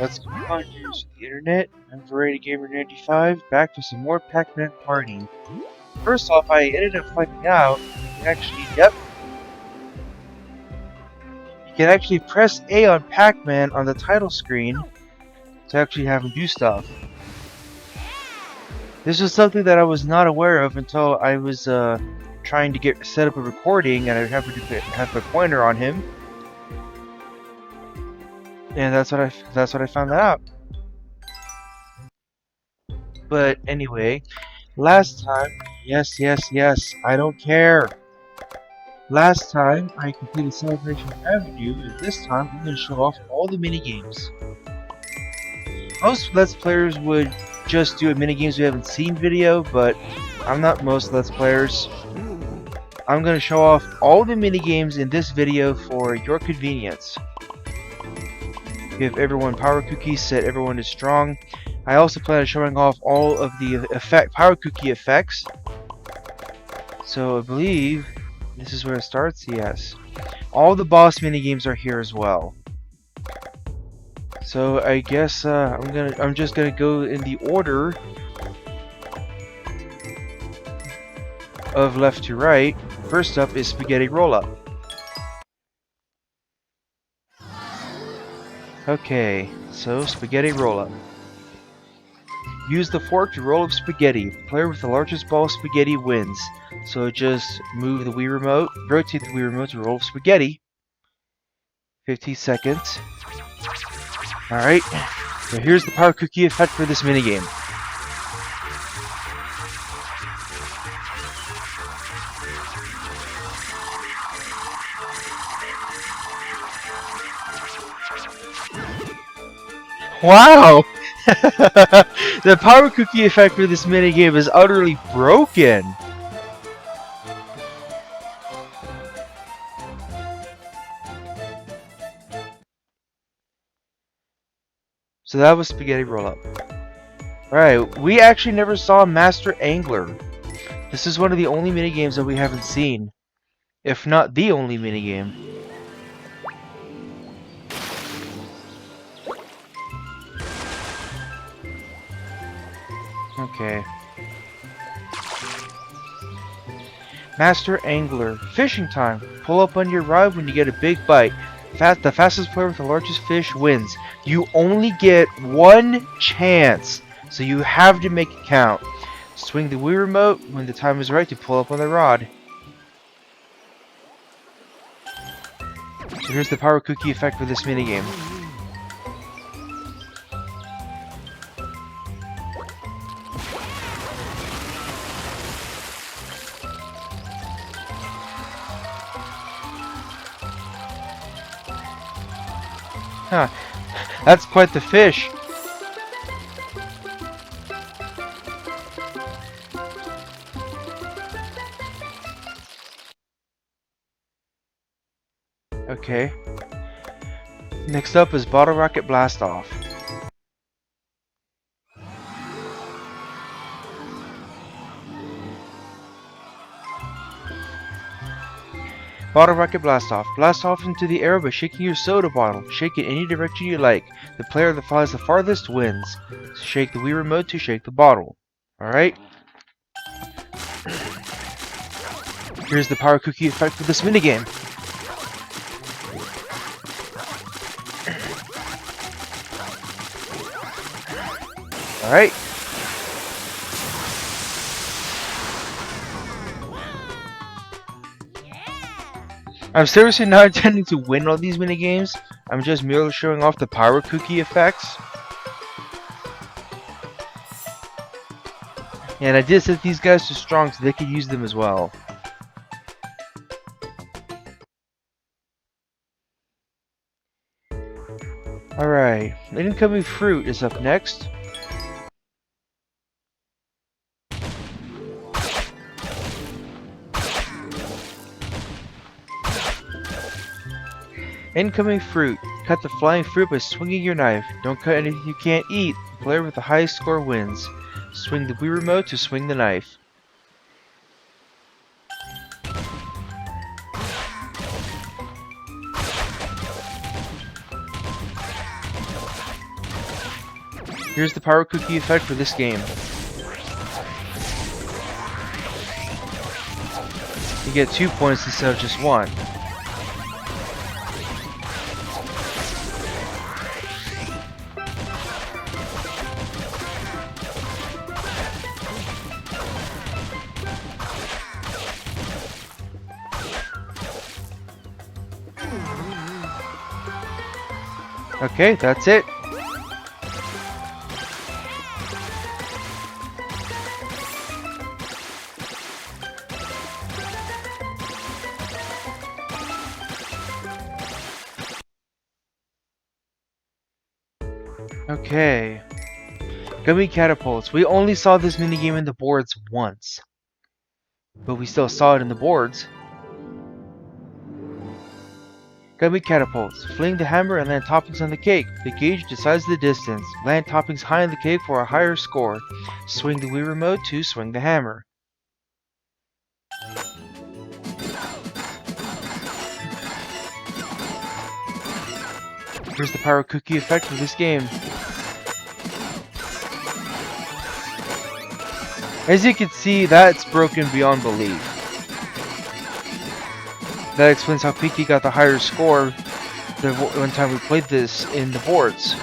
Let's go on news the internet. I'm Variety Gamer 95, back with some more Pac-Man Party. First off, I ended up finding out you can actually press A on Pac-Man on the title screen to actually have him do stuff. This was something that I was not aware of until I was trying to set up a recording, and I happened to have a pointer on him, and that's what I found that out. But anyway, last time, yes, I don't care. Last time I completed Celebration Avenue, and this time I'm going to show off all the minigames. Most Let's Players would just do a minigames we haven't seen video, but I'm not most Let's Players. I'm going to show off all the minigames in this video for your convenience. Give everyone power cookies, set everyone is strong. I also plan on showing off all of the power cookie effects. So I believe this is where it starts. Yes, all the boss minigames are here as well. So I guess I'm just gonna go in the order of left to right. First up is spaghetti roll up. Okay, so spaghetti roll up. Use the fork to roll up spaghetti. The player with the largest ball of spaghetti wins. So just move the Wii remote, rotate the Wii remote to roll up spaghetti. 50 seconds. Alright, so here's the power cookie effect for this minigame. Wow! The power cookie effect for this minigame is utterly broken! So that was spaghetti roll up. Alright, we actually never saw Master Angler. This is one of the only minigames that we haven't seen. If not the only minigame. Okay. Master Angler. Fishing time. Pull up on your rod when you get a big bite. The fastest player with the largest fish wins. You only get one chance, so you have to make it count. Swing the Wii remote when the time is right to pull up on the rod. So here's the power cookie effect for this minigame. Huh, that's quite the fish. Okay. Next up is Bottle Rocket Blast Off. Bottle Rocket Blast Off. Blast off into the air by shaking your soda bottle. Shake it any direction you like. The player that flies the farthest wins. Shake the Wii remote to shake the bottle. Alright? Here's the power cookie effect for this minigame. Alright. I'm seriously not intending to win all these minigames. I'm just merely showing off the power cookie effects. And I did set these guys to strong so they could use them as well. Alright, incoming fruit is up next. Incoming fruit. Cut the flying fruit by swinging your knife. Don't cut anything you can't eat. The player with the highest score wins. Swing the Wii remote to swing the knife. Here's the power cookie effect for this game. You get 2 points instead of just 1. Okay, that's it. Okay. Gummy Catapults. We only saw this minigame in the boards once. But we still saw it in the boards. Gummy Catapults. Fling the hammer and land toppings on the cake. The gauge decides the distance. Land toppings high on the cake for a higher score. Swing the Wii remote to swing the hammer. Here's the power cookie effect for this game. As you can see, that's broken beyond belief. That explains how Pinky got the higher score the one time we played this in the boards.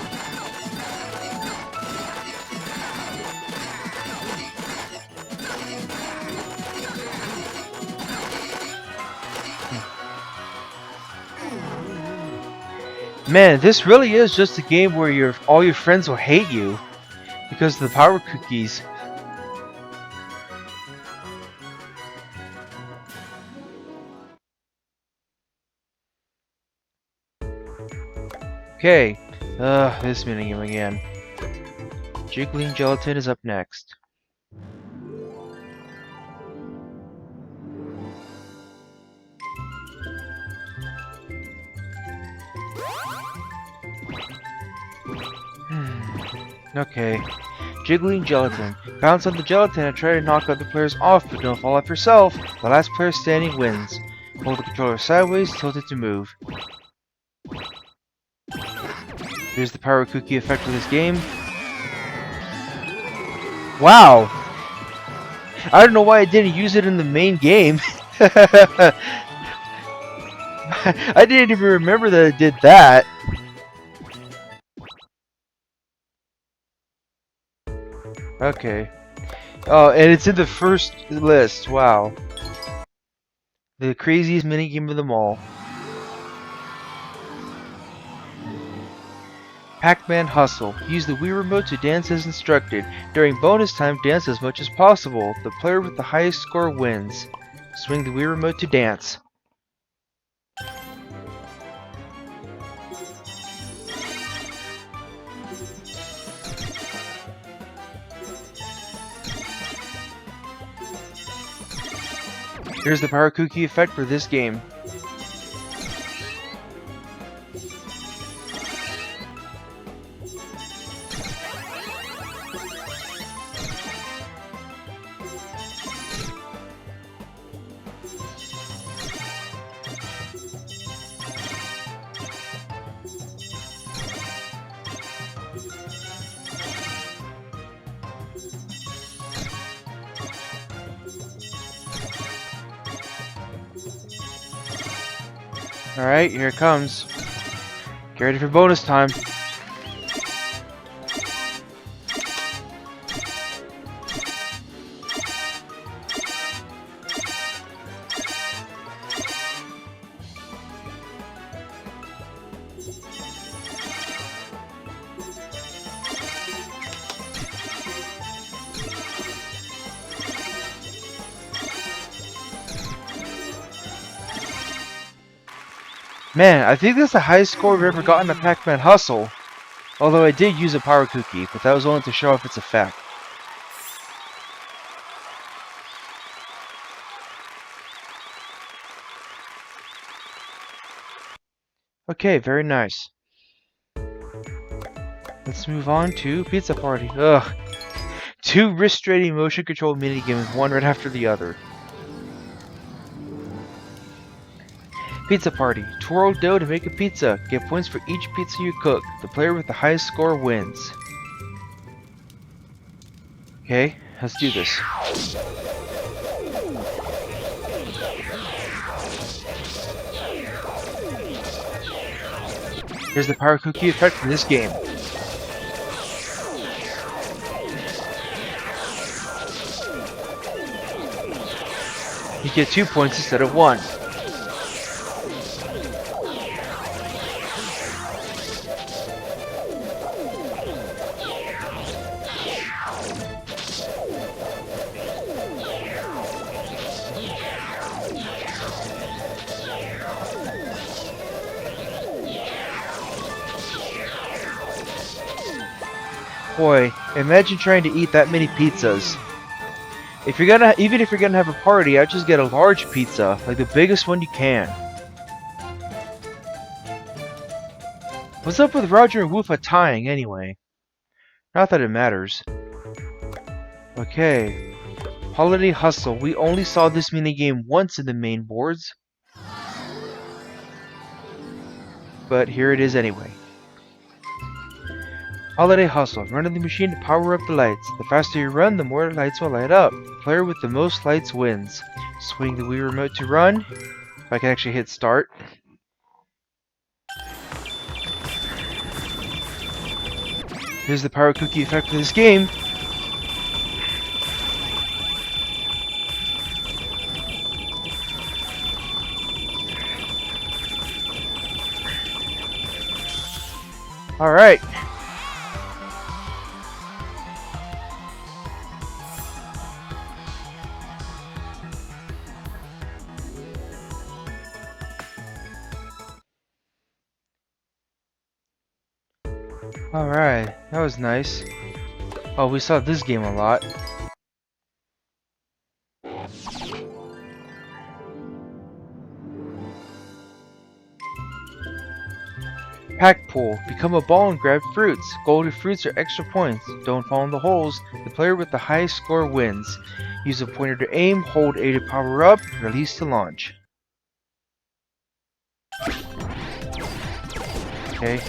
Man, this really is just a game where all your friends will hate you because of the power cookies. Okay, this minigame again. Juggling Gelatin is up next. Okay. Juggling Gelatin. Bounce on the gelatin and try to knock other players off, but don't fall off yourself. The last player standing wins. Hold the controller sideways, tilt it to move. Here's the power cookie effect for this game. Wow! I don't know why I didn't use it in the main game. I didn't even remember that it did that. Okay. Oh, and it's in the first list. Wow. The craziest minigame of them all. Pac-Man Hustle. Use the Wii remote to dance as instructed. During bonus time, dance as much as possible. The player with the highest score wins. Swing the Wii remote to dance. Here's the power cookie effect for this game. Alright, here it comes. Get ready for bonus time. Man, I think that's the highest score we've ever gotten at Pac-Man Hustle. Although I did use a power cookie, but that was only to show off its effect. Okay, very nice. Let's move on to Pizza Party. Ugh. 2 wrist-straining motion-controlled minigames, one right after the other. Pizza Party. Twirl dough to make a pizza. Get points for each pizza you cook. The player with the highest score wins. Okay, let's do this. Here's the power cookie effect for this game. You get 2 points instead of 1. Boy, imagine trying to eat that many pizzas. Even if you're gonna have a party, I'd just get a large pizza, like the biggest one you can. What's up with Roger and Woofa tying anyway? Not that it matters. Okay. Holiday Hustle. We only saw this minigame once in the main boards. But here it is anyway. Holiday Hustle. Run the machine to power up the lights. The faster you run, the more lights will light up. The player with the most lights wins. Swing the Wii remote to run. If I can actually hit start. Here's the power cookie effect for this game. Alright. Alright, that was nice. Oh, we saw this game a lot. Pack Pool. Become a ball and grab fruits. Golden fruits are extra points. Don't fall in the holes. The player with the highest score wins. Use a pointer to aim, hold A to power up, release to launch. Okay.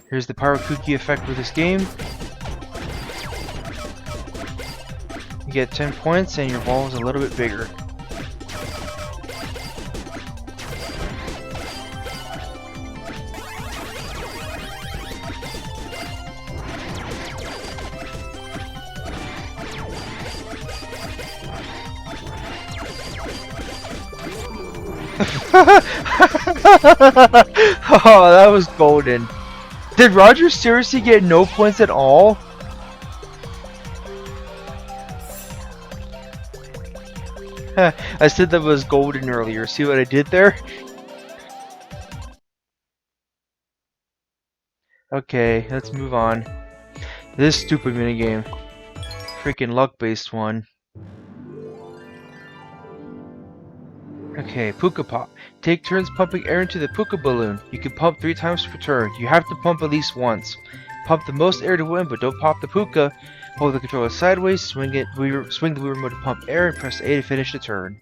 Here's the power cookie effect for this game. You get 10 points and your ball is a little bit bigger. Oh, that was golden. Did Roger seriously get no points at all? I said that was golden earlier. See what I did there? Okay, let's move on. This stupid minigame. Freaking luck-based one. Okay, Puka Pop. Take turns pumping air into the Puka balloon. You can pump 3 times per turn. You have to pump at least once. Pump the most air to win, but don't pop the Puka. Hold the controller sideways, swing the Wii remote to pump air, and press A to finish the turn.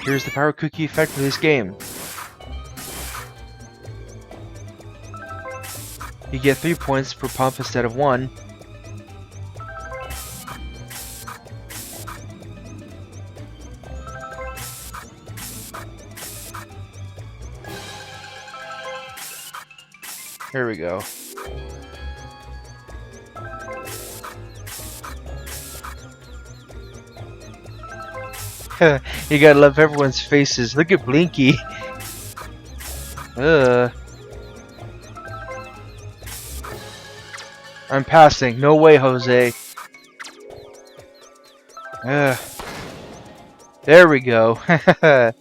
Here's the power cookie effect for this game. You get 3 points per pump instead of 1. There we go. You gotta love everyone's faces. Look at Blinky. I'm passing. No way, Jose. There we go. And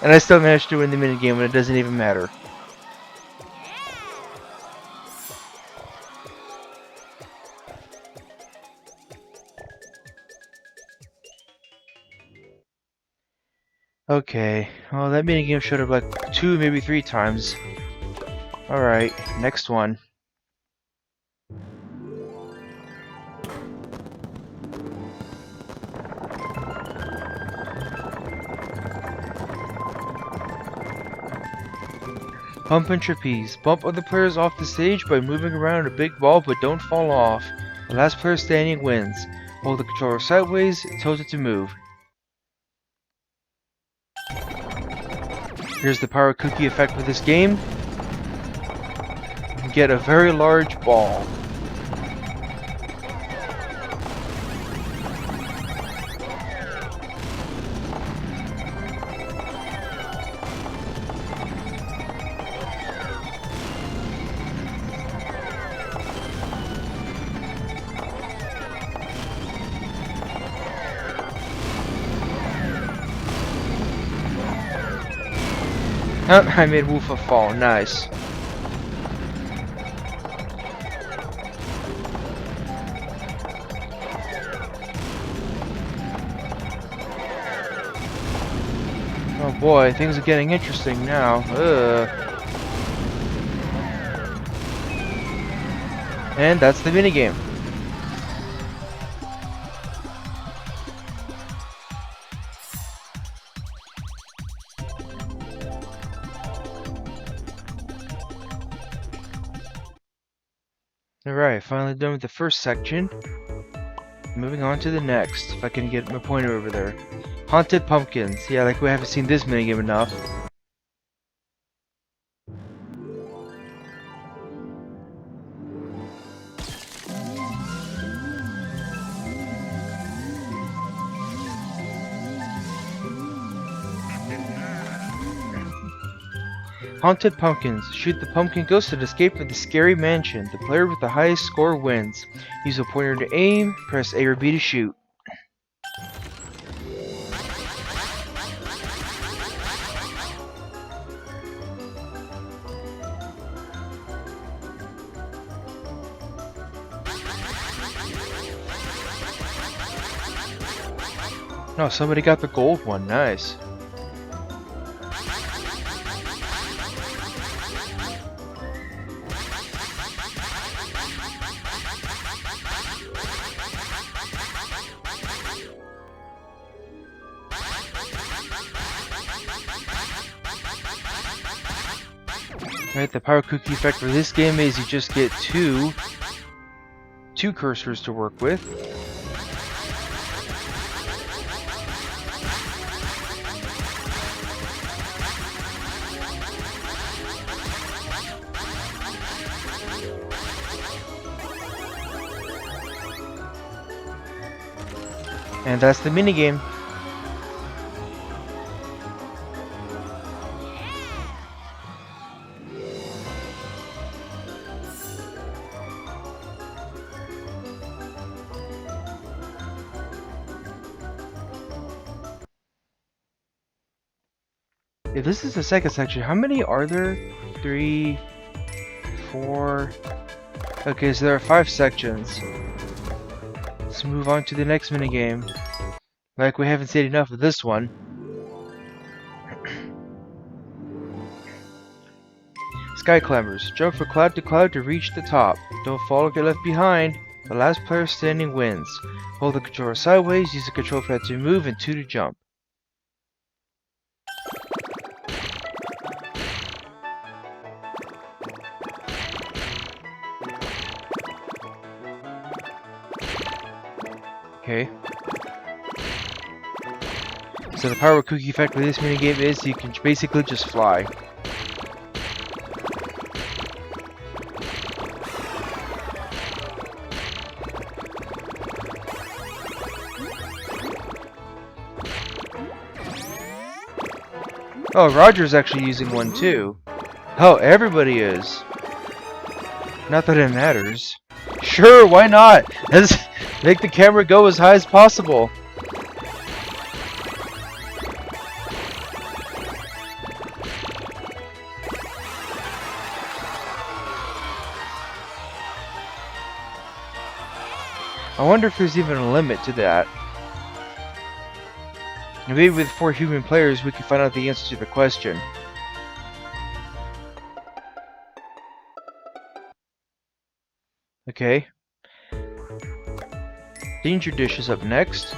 I still managed to win the minigame, and it doesn't even matter. Okay, well that minigame showed up like 2, maybe 3 times. Alright, next one. Pumpin trapeze. Bump other players off the stage by moving around a big ball, but don't fall off. The last player standing wins. Hold the controller sideways, tilt it to move. Here's the power cookie effect for this game. You get a very large ball. I made Woofa fall. Nice. Oh boy, things are getting interesting now. And that's the minigame. Alright, finally done with the first section. Moving on to the next, if I can get my pointer over there. Haunted Pumpkins. Yeah, like we haven't seen this minigame enough. Haunted Pumpkins. Shoot the pumpkin ghost and escape from the scary mansion. The player with the highest score wins. Use a pointer to aim, press A or B to shoot. Oh, somebody got the gold one. Nice. Right, the power cookie effect for this game is you just get two cursors to work with. And that's the minigame. If this is the second section, how many are there? 3, 4... Okay, so there are 5 sections. Let's move on to the next minigame. Like we haven't seen enough of this one. Sky Climbers. Jump from cloud to cloud to reach the top. Don't fall or get left behind. The last player standing wins. Hold the controller sideways, use the control pad to move, and 2 to jump. Okay. So the power cookie effect for this minigame is you can basically just fly. Oh, Roger's actually using one too. Oh, everybody is. Not that it matters. Sure, why not? Let's make the camera go as high as possible. I wonder if there's even a limit to that. Maybe with 4 human players we can find out the answer to the question. Okay. Danger Dish is up next.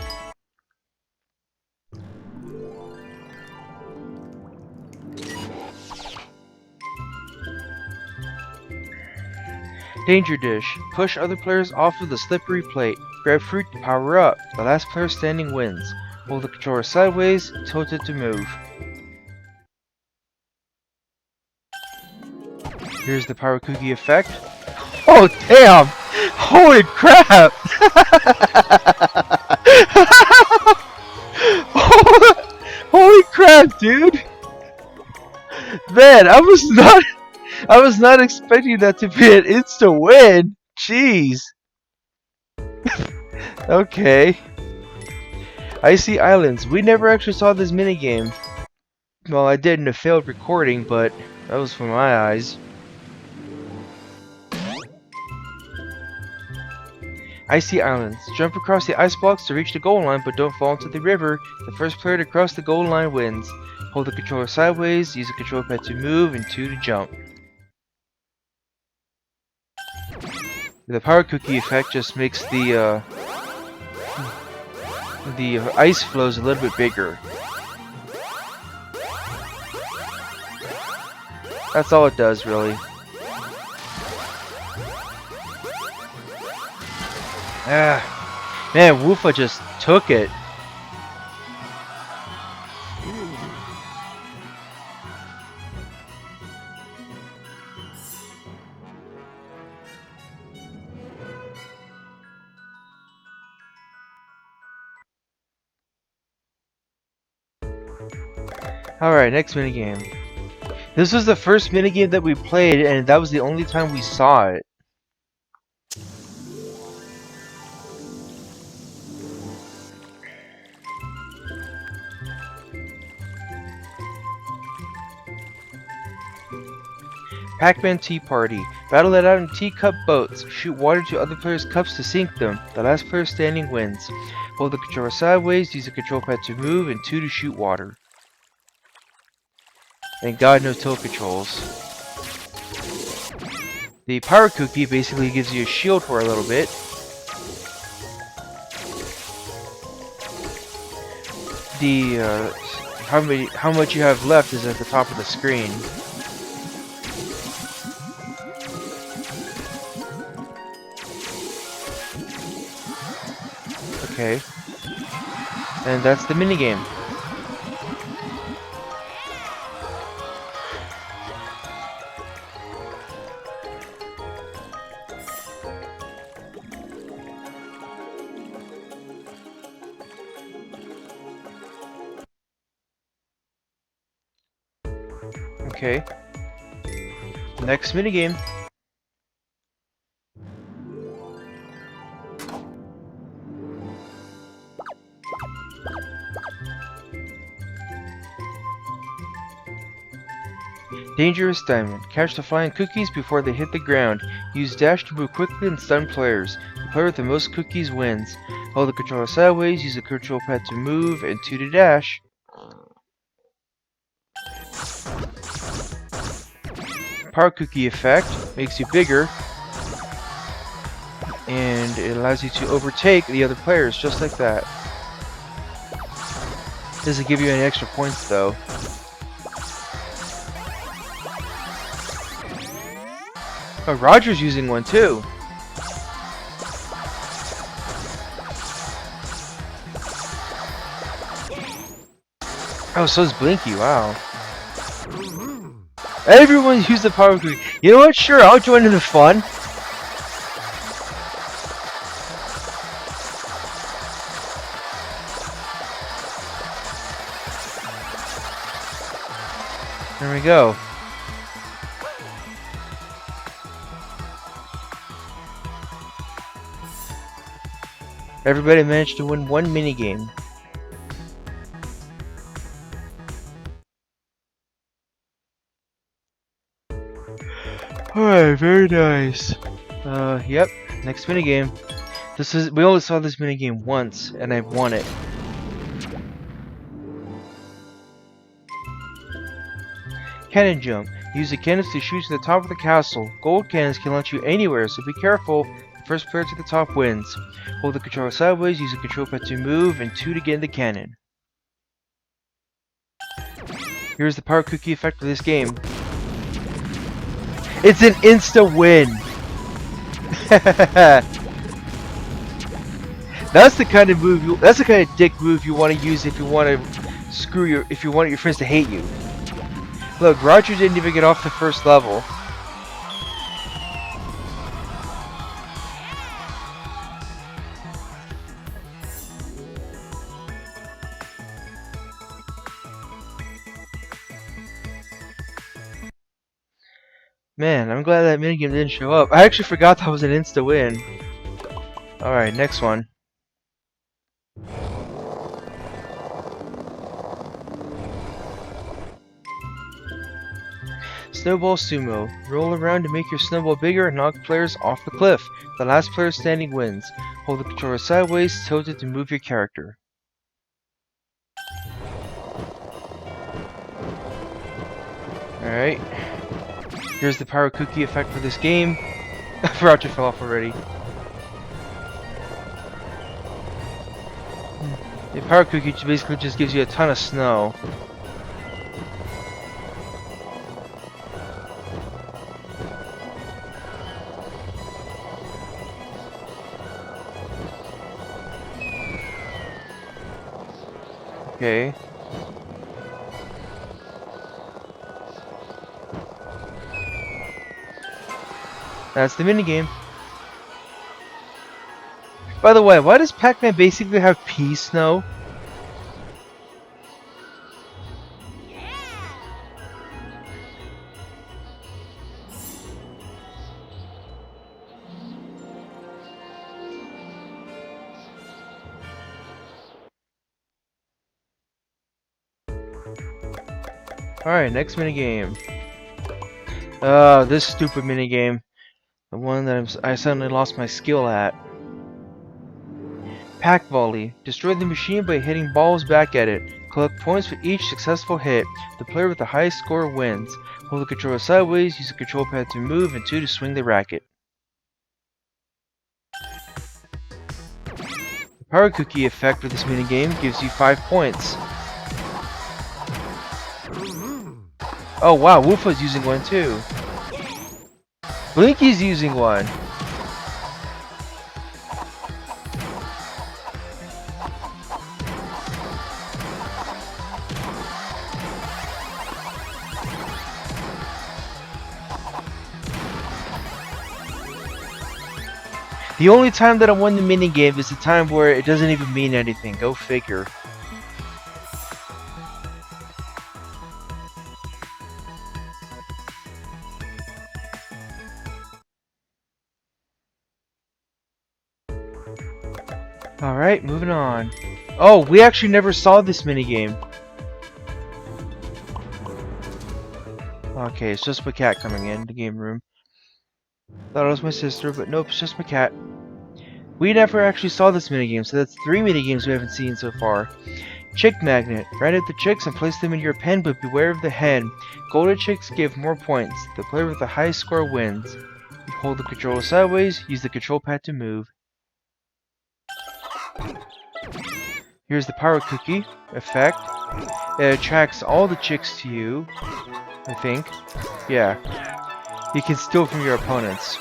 Danger Dish. Push other players off of the slippery plate. Grab fruit to power up. The last player standing wins. Hold the controller sideways, tilt it to move. Here's the power cookie effect. Oh damn! Holy crap! Holy crap, dude! Man, I was not expecting that to be an insta win. Jeez. Okay. Icy Islands. We never actually saw this minigame. Well, I did in a failed recording, but that was for my eyes. Icy Islands. Jump across the ice blocks to reach the goal line, but don't fall into the river. The first player to cross the goal line wins. Hold the controller sideways, use the control pad to move, and 2 to jump. The power cookie effect just makes the ice flows a little bit bigger. That's all it does, really. Ah, man, Woofa just took it. Alright, next minigame. This was the first minigame that we played, and that was the only time we saw it. Pac-Man Party. Battle it out in teacup boats. Shoot water to other players' cups to sink them. The last player standing wins. Hold the controller sideways, use the control pad to move, and 2 to shoot water. Thank God, no tilt controls. The power cookie basically gives you a shield for a little bit. The how much you have left is at the top of the screen. Okay. And that's the minigame. Okay. Next minigame. Dangerous Diamond. Catch the flying cookies before they hit the ground. Use dash to move quickly and stun players. The player with the most cookies wins. Hold the controller sideways, use the control pad to move, and 2 to dash. Power cookie effect makes you bigger, and it allows you to overtake the other players just like that. Doesn't give you any extra points though. Oh, Roger's using one too. Oh, so is Blinky, wow. Everyone used the power cookie. You know what? Sure, I'll join in the fun. There we go. Everybody managed to win one minigame. Alright, very nice. Yep, next minigame. We only saw this minigame once, and I won it. Cannon jump. Use the cannons to shoot to the top of the castle. Gold cannons can launch you anywhere, so be careful. The first player to the top wins. Hold the controller sideways, use the control pad to move, and 2 to get in the cannon. Here's the power cookie effect for this game. It's an insta win! That's the kind of move. That's the kind of dick move you want to use if you want to if you want your friends to hate you. Look, Roger didn't even get off the first level. Man, I'm glad that minigame didn't show up. I actually forgot that was an insta win. Alright, next one. Snowball Sumo. Roll around to make your snowball bigger and knock players off the cliff. The last player standing wins. Hold the controller sideways, tilted to move your character. Alright. Here's the power cookie effect for this game. Roger fell off already. The power cookie basically just gives you a ton of snow. Okay. That's the minigame. By the way, why does Pac-Man basically have pea snow? Alright, next minigame. This stupid minigame. The one that I suddenly lost my skill at. Pack Volley. Destroy the machine by hitting balls back at it. Collect points for each successful hit. The player with the highest score wins. Hold the controller sideways, use the control pad to move, and 2 to swing the racket. The power cookie effect for this minigame gives you 5 points. Oh wow, Woofa's using one too. Blinky's using one. The only time that I won the minigame is the time where it doesn't even mean anything. Go figure. Alright, moving on. Oh, we actually never saw this minigame. Okay, it's just my cat coming in the game room. Thought it was my sister, but nope, it's just my cat. We never actually saw this minigame, so that's 3 minigames we haven't seen so far. Chick Magnet. Write out the chicks and place them in your pen, but beware of the hen. Golden chicks give more points. The player with the highest score wins. You hold the controller sideways, use the control pad to move. Here's the power cookie effect. It attracts all the chicks to you, I think. Yeah. You can steal from your opponents.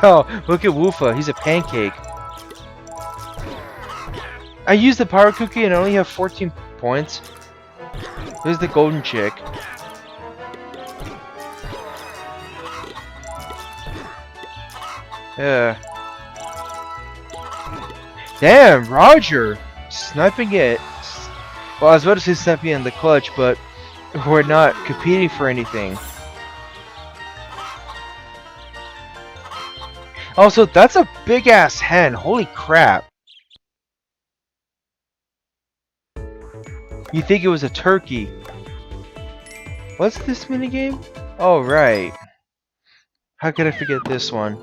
Oh, look at Woofa, he's a pancake. I used the power cookie and I only have 14 points. There's the golden chick. Yeah. Damn, Roger! Sniping it. Well, I was about to say sniping in the clutch, but we're not competing for anything. Also, that's a big ass hen. Holy crap. You think it was a turkey. What's this minigame? Oh, right. How could I forget this one?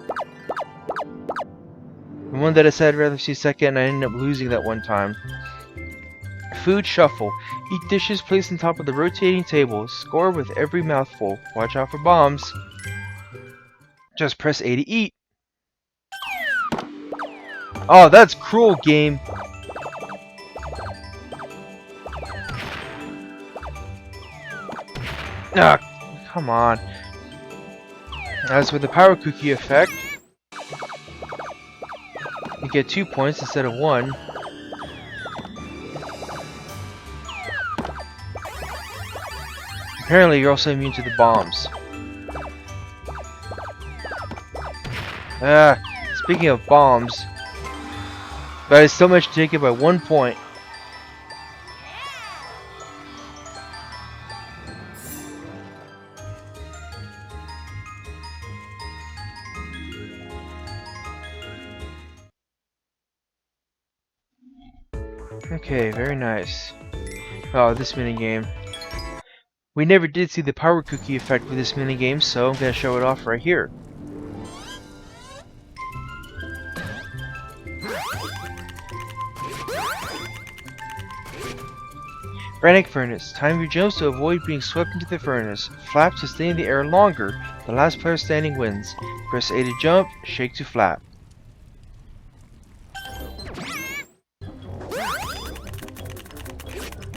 The one that I said I'd rather see second, and I ended up losing that one time. Food Shuffle. Eat dishes placed on top of the rotating table. Score with every mouthful. Watch out for bombs. Just press A to eat. Oh, that's cruel, game. Ah, come on. As with the power cookie effect, you get 2 points instead of 1. Apparently, you're also immune to the bombs. Speaking of bombs, but I still managed to take it by 1 point. Okay, very nice. Oh, this minigame. We never did see the power cookie effect with this minigame, so I'm gonna show it off right here. Frantic Furnace. Time your jumps to avoid being swept into the furnace. Flap to stay in the air longer. The last player standing wins. Press A to jump, shake to flap.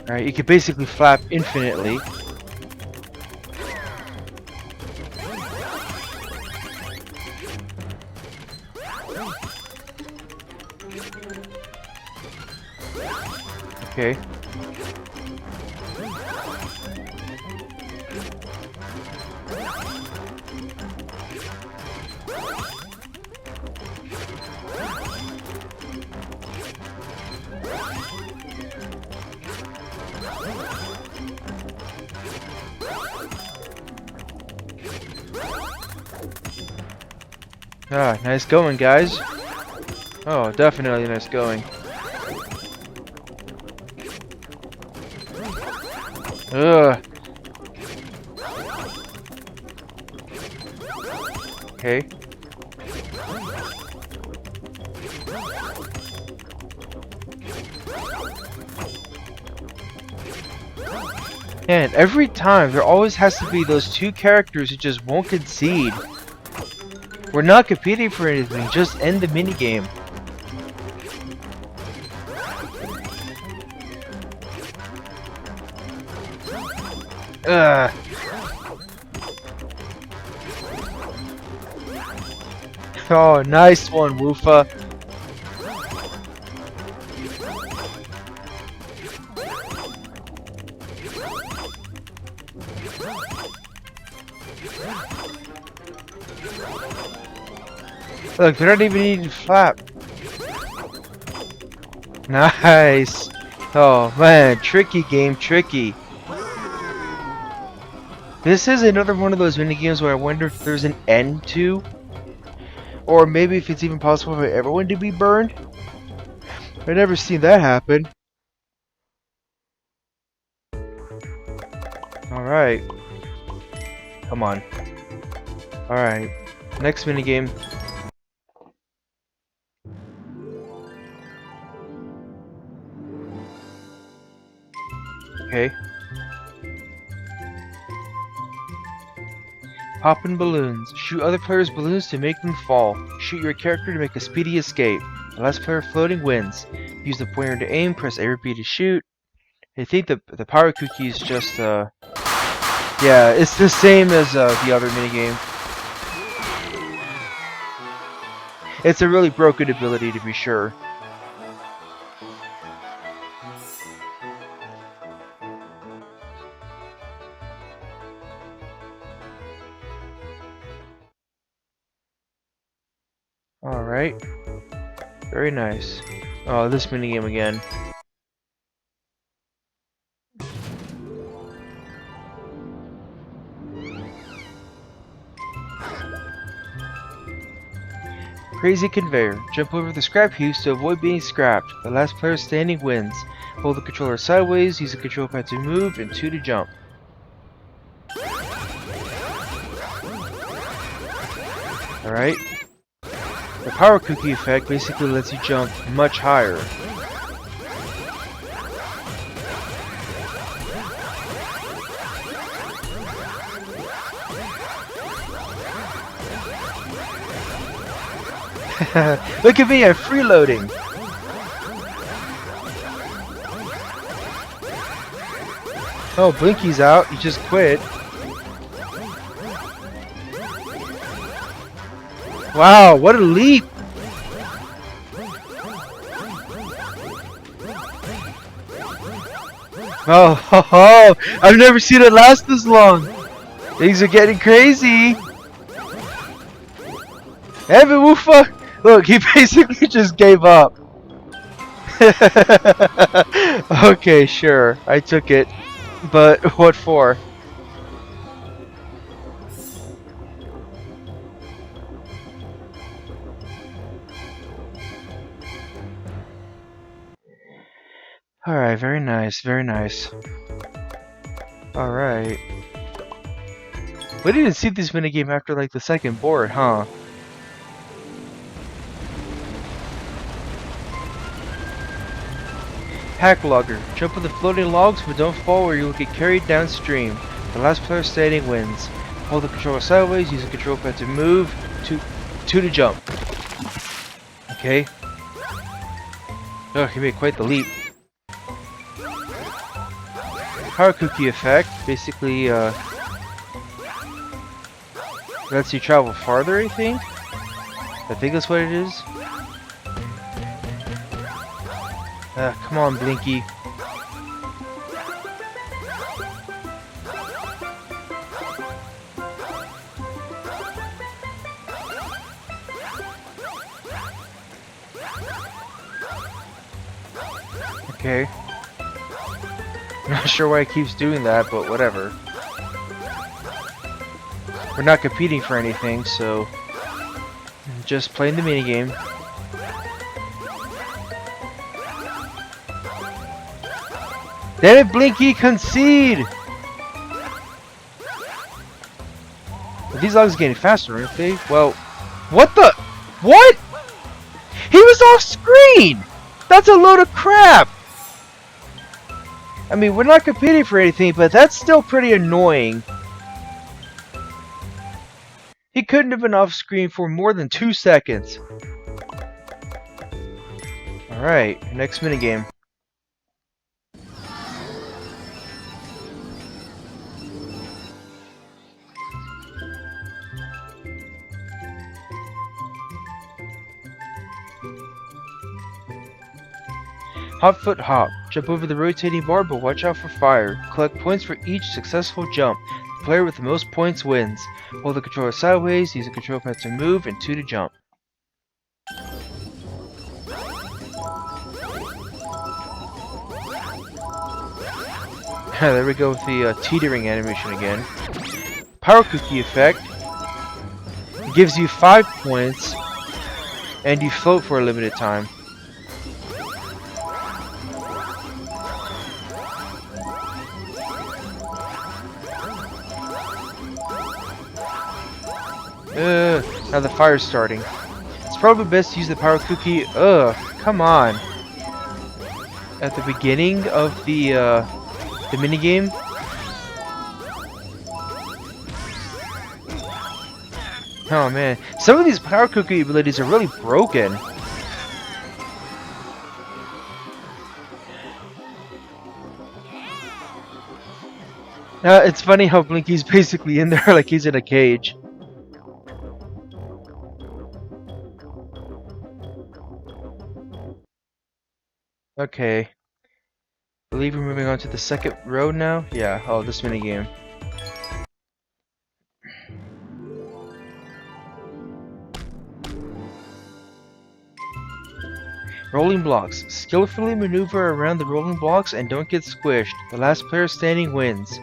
Alright, you can basically flap infinitely. Okay. Ah, nice going, guys. Oh, definitely nice going. Ugh. Okay. And every time, there always has to be those two characters who just won't concede. We're not competing for anything, just end the minigame. Ugh. Oh, nice one, Woofa. Look, they're not even needing to flap. Nice. Oh man, tricky game, tricky. This is another one of those minigames where I wonder if there's an end to, or maybe if it's even possible for everyone to be burned. I've never seen that happen. Alright. Come on. Alright. Next minigame. Okay. Pop in balloons. Shoot other players' balloons to make them fall. Shoot your character to make a speedy escape. The last player floating wins. Use the pointer to aim, press A or B to shoot. I think the power cookie is just yeah, it's the same as the other minigame. It's a really broken ability to be sure. Alright. Very nice. Oh, this minigame again. Crazy Conveyor. Jump over the scrap heaps to avoid being scrapped. The last player standing wins. Hold the controller sideways, use the control pad to move, and 2 to jump. Alright. The power cookie effect basically lets you jump much higher. Look at me, I'm freeloading! Oh, Blinky's out, he just quit. Wow, what a leap! Oh, ho, ho. I've never seen it last this long. Things are getting crazy. Evan Woofa! Look, he basically just gave up. Okay, sure, I took it. But what for? Alright, very nice, very nice. Alright. We didn't see this minigame after like the second board, huh? Hack logger. Jump on the floating logs, but don't fall or you will get carried downstream. The last player standing wins. Hold the controller sideways, use the control pad to move, two to jump. Okay. Oh, he made quite the leap. Power cookie effect, basically lets you travel farther, I think? I think that's what it is. Come on, Blinky. Okay. Not sure why it keeps doing that, but whatever. We're not competing for anything, so just playing the minigame. Damn it, Blinky, concede! But these logs are getting faster, aren't they? Well, what the? What? He was off screen! That's a load of crap! I mean, we're not competing for anything, but that's still pretty annoying. He couldn't have been off screen for more than 2 seconds. Alright, next minigame. Hot foot hop. Jump over the rotating bar, but watch out for fire. Collect points for each successful jump. The player with the most points wins. Hold the controller sideways, use the control pad to move, and 2 to jump. There we go with the teetering animation again. Power cookie effect. It gives you 5 points, and you float for a limited time. Now the fire's starting. It's probably best to use the power cookie. Come on. At the beginning of the minigame. Oh man, some of these power cookie abilities are really broken. It's funny how Blinky's basically in there like he's in a cage. Okay. I believe we're moving on to the second road now? Yeah, oh, this minigame. Rolling blocks. Skillfully maneuver around the rolling blocks and don't get squished. The last player standing wins.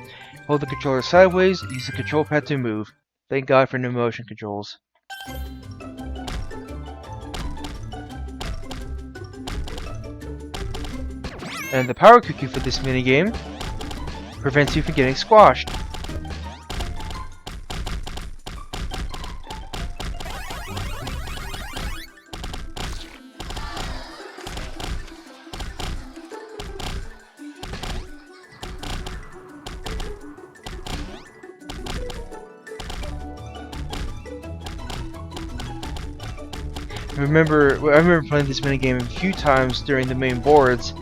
Hold the controller sideways, use the control pad to move. Thank God for new motion controls. And the power cookie for this minigame prevents you from getting squashed. I remember playing this minigame a few times during the main boards.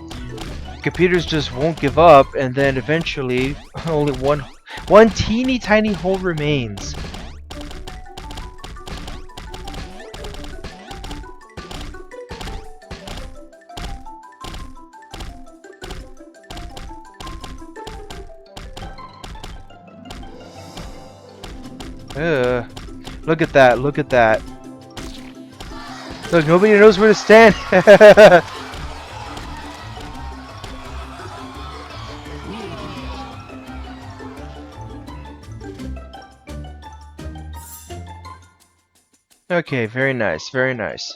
Computers just won't give up, and then eventually only one teeny tiny hole remains. Ugh. Look at that, look at that. Look, nobody knows where to stand. Okay, very nice, very nice.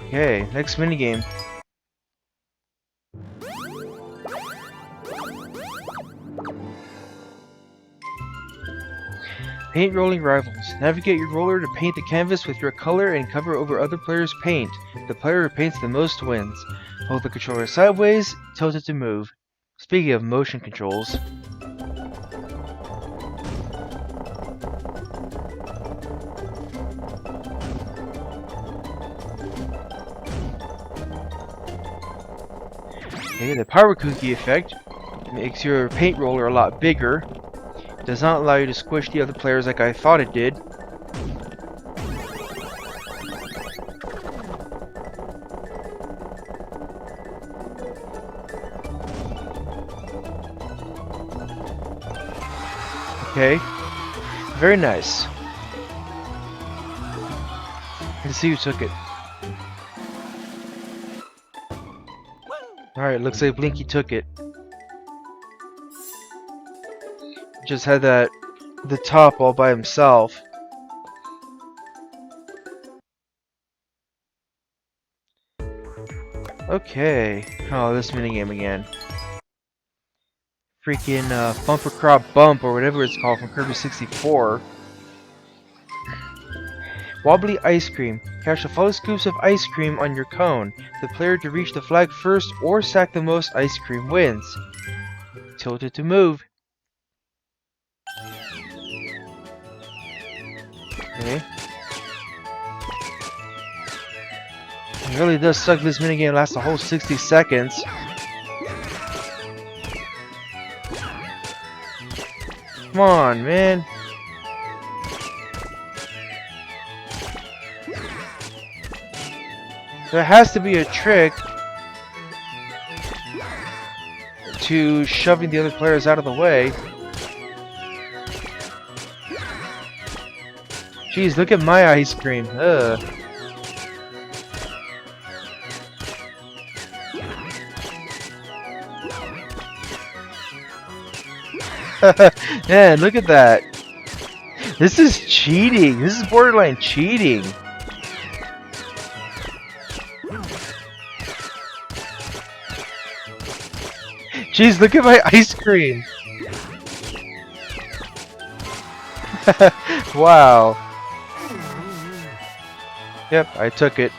Okay, next minigame. Paint rolling rivals. Navigate your roller to paint the canvas with your color and cover over other players' paint. The player who paints the most wins. Hold the controller sideways, tilt it to move. Speaking of motion controls. Okay, the power cookie effect makes your paint roller a lot bigger. It does not allow you to squish the other players like I thought it did. Okay, very nice. Let's see who took it. Alright, looks like Blinky took it. Just had the top all by himself. Okay. Oh, this minigame again. Freaking Bumper Crop Bump or whatever it's called from Kirby 64. Wobbly ice cream. Catch the full scoops of ice cream on your cone. The player to reach the flag first or sack the most ice cream wins. Tilt it to move. Okay. It really does suck this minigame lasts a whole 60 seconds. Come on, man. There has to be a trick to shoving the other players out of the way. Jeez, look at my ice cream. Ugh. Man, look at that. This is cheating. This is borderline cheating. Jeez, look at my ice cream. Wow. Yep, I took it.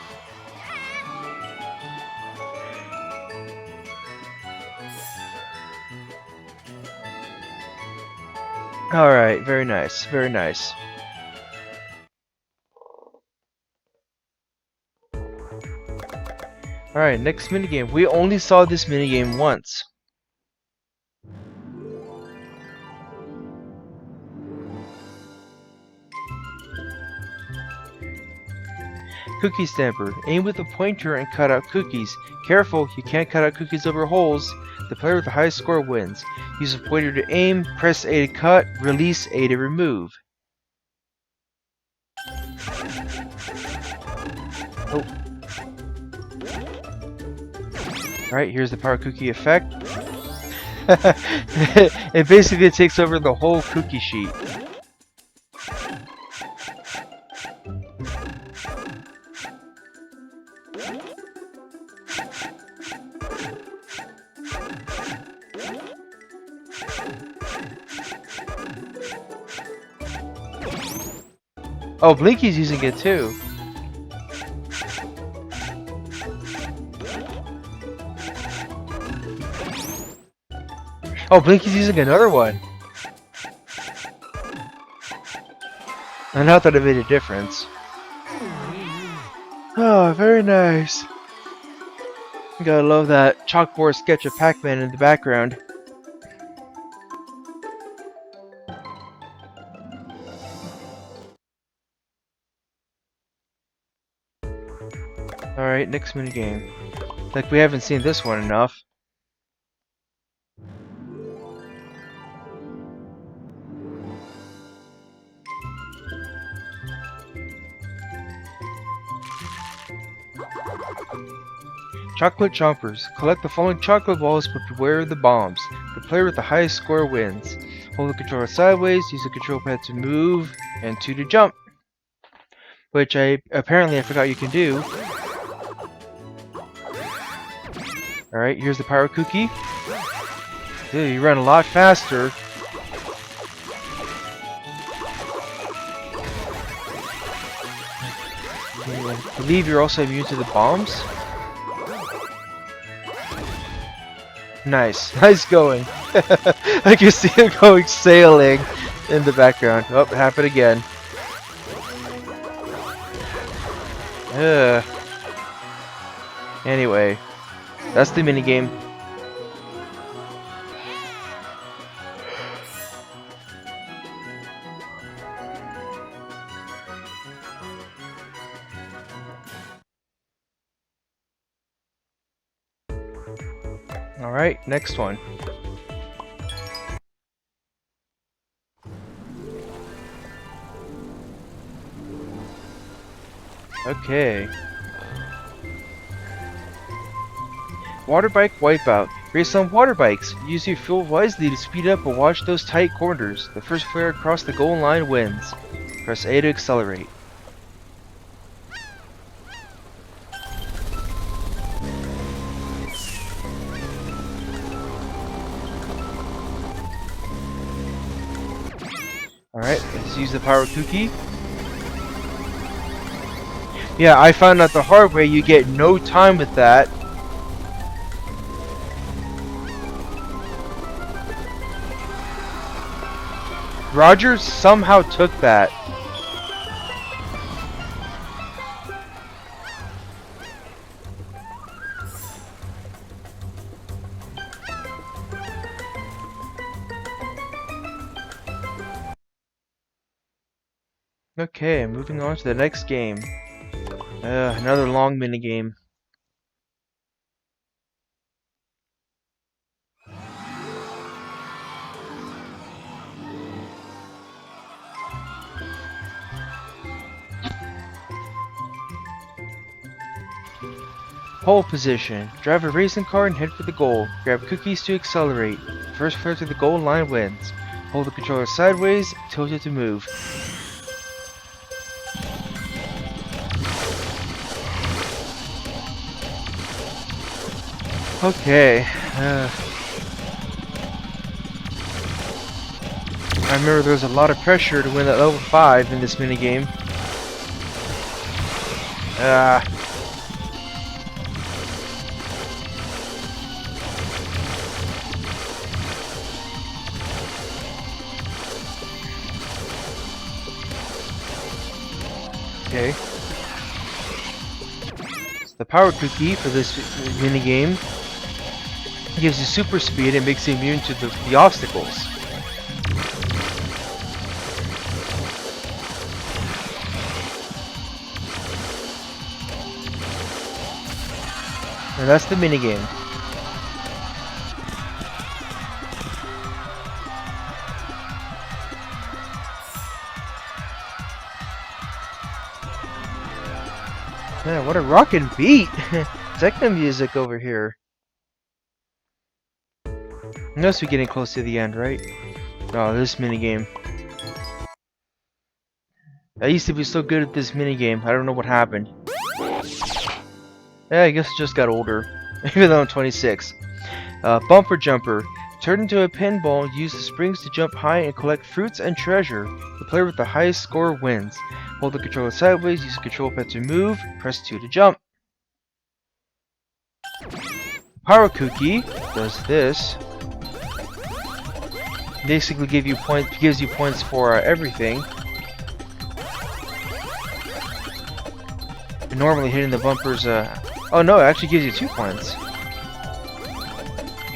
Alright, very nice, very nice. Alright, next minigame. We only saw this minigame once. Cookie Stamper. Aim with a pointer and cut out cookies. Careful, you can't cut out cookies over holes. The player with the highest score wins. Use a pointer to aim, press A to cut, release A to remove. Oh. Alright, here's the power cookie effect. It basically takes over the whole cookie sheet. Oh, Blinky's using it too. Oh, Blinky's using another one. And not that it made a difference. Oh, very nice. You gotta love that chalkboard sketch of Pac-Man in the background. Alright, next minigame. Like we haven't seen this one enough. Chocolate chompers. Collect the following chocolate balls, but beware of the bombs. The player with the highest score wins. Hold the controller sideways, use the control pad to move, and 2 to jump. Which I forgot you can do. Alright, here's the power cookie. Dude, you run a lot faster. I believe you're also immune to the bombs. Nice, nice going. I can see him going sailing in the background. Oh, it happened again. Anyway, that's the minigame. Alright, next one. Okay. Water bike wipeout. Race on water bikes. Use your fuel wisely to speed up and watch those tight corners. The first player across the goal line wins. Press A to accelerate. Alright, let's use the power cookie. Yeah, I found out the hard way, you get no time with that. Roger somehow took that. Okay, moving on to the next game. Another long minigame. Pole position. Drive a racing car and head for the goal. Grab cookies to accelerate. First player to the goal line wins. Hold the controller sideways, tilt it to move. Okay. I remember there was a lot of pressure to win at level 5 in this minigame. Okay. The power cookie for this minigame gives you super speed and makes you immune to the obstacles. And that's the minigame. Man, what a rockin' beat! Techno music over here. Notice we're getting close to the end, right? Oh, this minigame. I used to be so good at this minigame, I don't know what happened. Yeah, I guess I just got older. Even though I'm 26. Bumper jumper. Turn into a pinball, use the springs to jump high and collect fruits and treasure. The player with the highest score wins. Hold the controller sideways, use the control pad to move, press 2 to jump. Power cookie does this. Basically gives you points for everything. And normally hitting the bumpers, oh no, it actually gives you 2 points.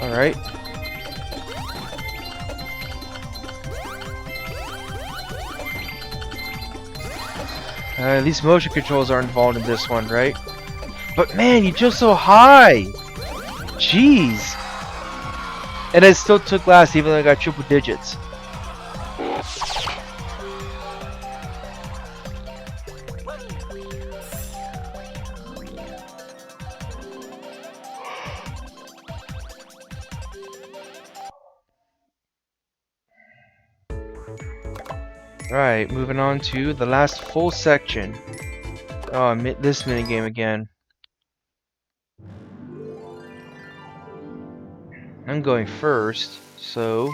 Alright. At least motion controls are involved in this one, right? But man, you jumped so high! Jeez! And I still took last even though I got triple digits. Right, moving on to the last full section. Oh, this minigame again. I'm going first, so...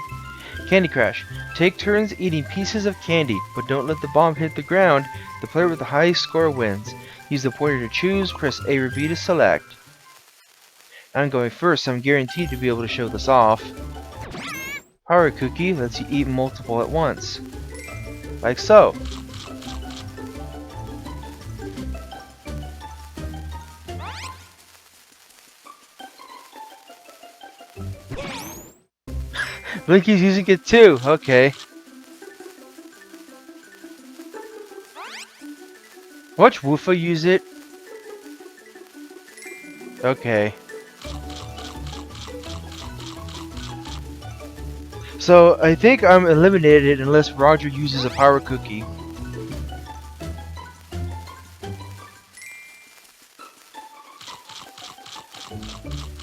Candy Crash. Take turns eating pieces of candy, but don't let the bomb hit the ground. The player with the highest score wins. Use the pointer to choose, press A or B to select. I'm going first, so I'm guaranteed to be able to show this off. Power Cookie lets you eat multiple at once. Like so. Blinky's using it too, okay. Watch Woofa use it. Okay. So, I think I'm eliminated unless Roger uses a power cookie.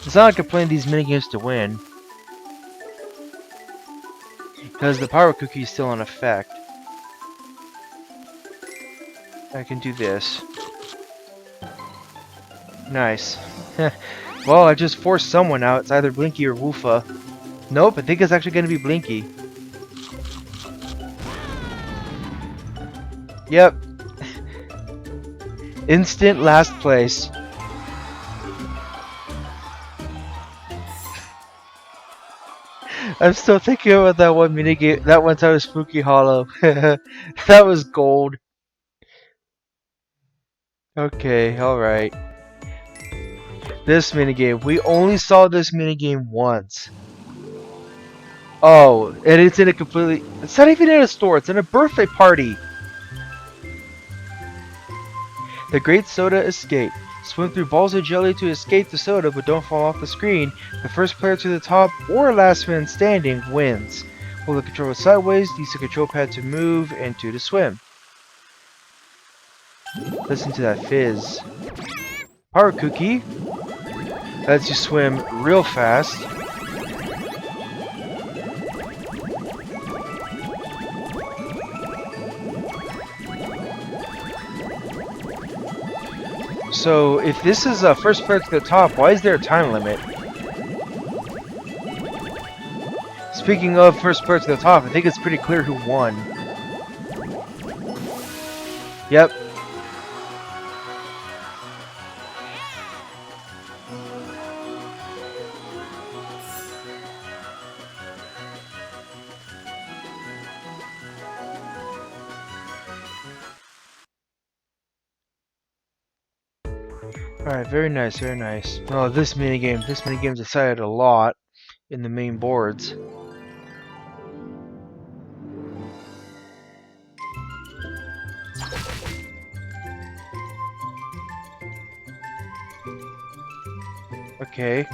It's not like I'm playing these minigames to win. Because the power cookie is still in effect. I can do this. Nice. Well, I just forced someone out. It's either Blinky or Woofa. Nope, I think it's actually going to be Blinky. Yep. Instant last place. I'm still thinking about that one minigame. That one time was Spooky Hollow. That was gold. Okay, alright. This minigame. We only saw this minigame once. Oh, and it's in a completely... It's not even in a store. It's in a birthday party. The Great Soda Escape. Swim through balls of jelly to escape the soda, but don't fall off the screen. The first player to the top or last man standing wins. Hold the controller sideways, use the control pad to move, and 2 to swim. Listen to that fizz. Power Cookie lets you swim real fast. So, if this is a first player to the top, why is there a time limit? Speaking of first player to the top, I think it's pretty clear who won. Yep. Alright, very nice, very nice. Oh, this minigame's decided a lot in the main boards. Okay.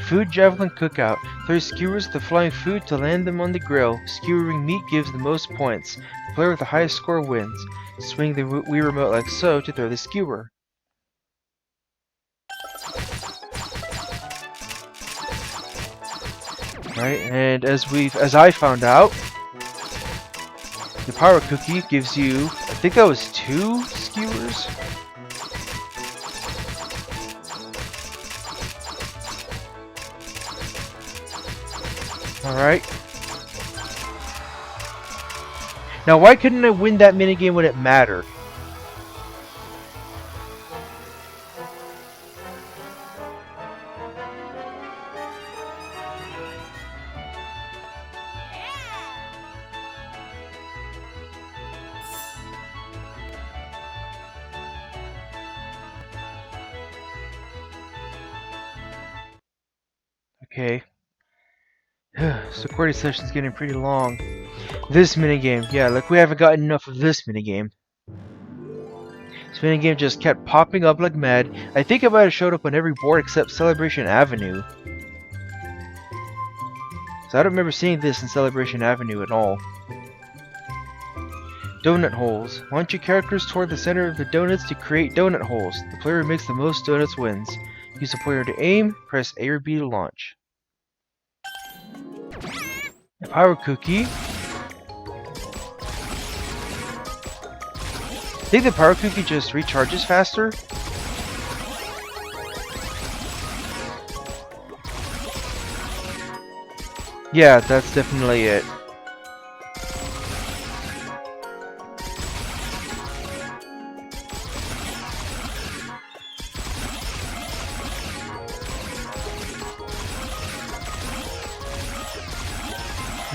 Food Javelin Cookout. Throw skewers the flying food to land them on the grill. Skewering meat gives the most points. The player with the highest score wins. Swing the Wii remote like so to throw the skewer. Right, and as I found out, the power cookie gives you, I think that was 2 skewers. Alright. Now why couldn't I win that minigame when it mattered? Okay. So recording session's getting pretty long. This minigame, yeah, like we haven't gotten enough of this minigame. This minigame just kept popping up like mad. I think it might have showed up on every board except Celebration Avenue. So I don't remember seeing this in Celebration Avenue at all. Donut holes. Launch your characters toward the center of the donuts to create donut holes. The player who makes the most donuts wins. Use the pointer to aim, press A or B to launch. A power cookie. I think the power cookie just recharges faster. Yeah, that's definitely it.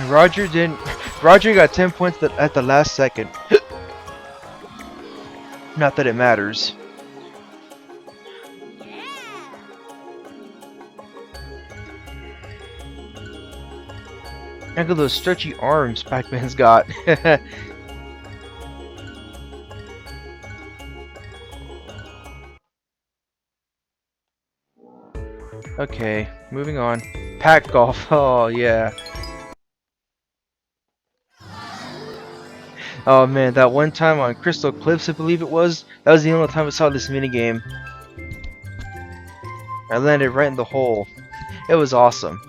Roger got 10 points at the last second. Not that it matters. Look at those stretchy arms Pac-Man's got. Okay, moving on. Pac golf. Oh yeah. Oh man, that one time on Crystal Cliffs, I believe it was, that was the only time I saw this minigame. I landed right in the hole. It was awesome.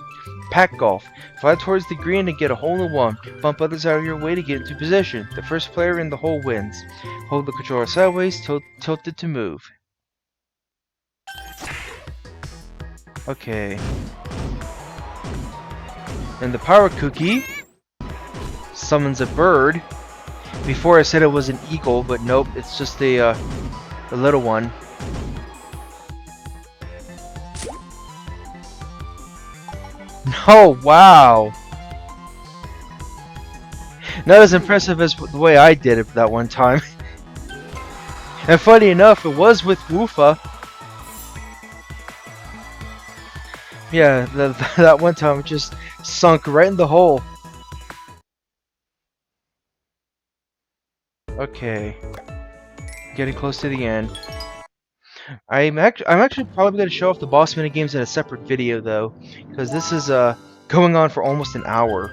Pac golf. Fly towards the green and get a hole in one. Bump others out of your way to get into position. The first player in the hole wins. Hold the controller sideways, tilt it to move. Okay. And the power cookie summons a bird. Before I said it was an eagle, but nope, it's just a little one. Oh wow! Not as impressive as the way I did it that one time. And funny enough, it was with Woofa. Yeah, that one time it just sunk right in the hole. Okay, getting close to the end. I'm actually probably going to show off the boss minigames in a separate video though, because this is going on for almost an hour.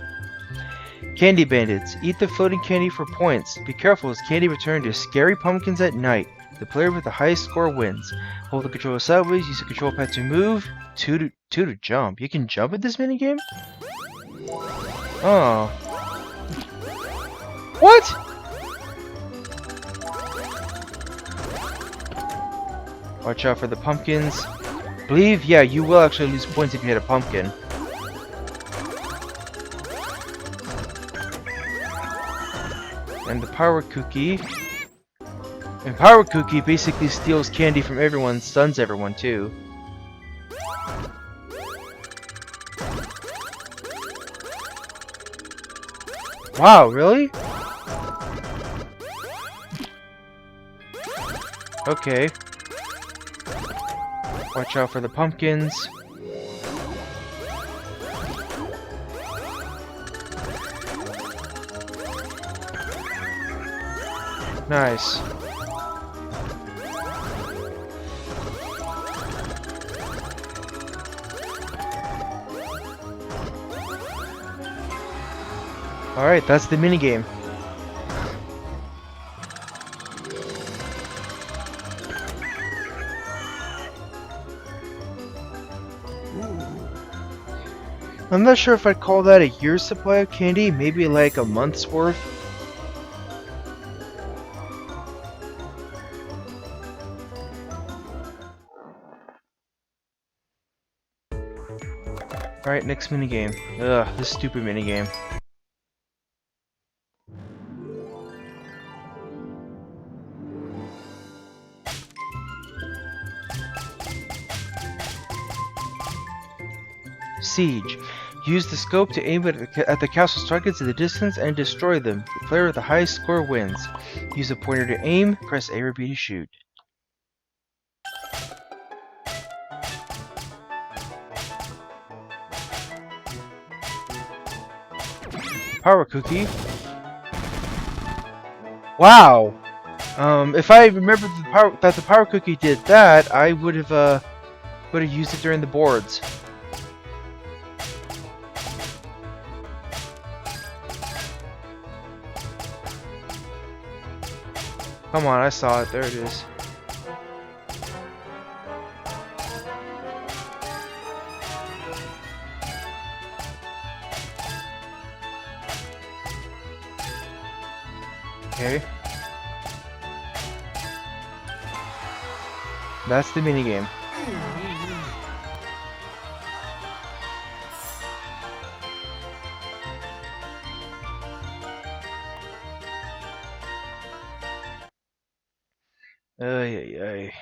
Candy Bandits. Eat the floating candy for points. Be careful as candy return to scary pumpkins at night. The player with the highest score wins. Hold the controller sideways, use the control pad to move, 2 to jump. You can jump at this minigame? Oh. What? Watch out for the pumpkins. Believe, yeah, you will actually lose points if you hit a pumpkin. And the power cookie. And power cookie basically steals candy from everyone, stuns everyone too. Wow, really? Okay. Watch out for the pumpkins. Nice. Alright, that's the minigame. I'm not sure if I'd call that a year's supply of candy, maybe like a month's worth. Alright, next minigame. Ugh, this stupid minigame. Siege. Use the scope to aim at the castle's targets in the distance and destroy them. The player with the highest score wins. Use the pointer to aim, press A or B to shoot. Power cookie. Wow! If I remembered that the power cookie did that, I would have used it during the boards. Come on, I saw it. There it is. Okay. That's the minigame. Ay.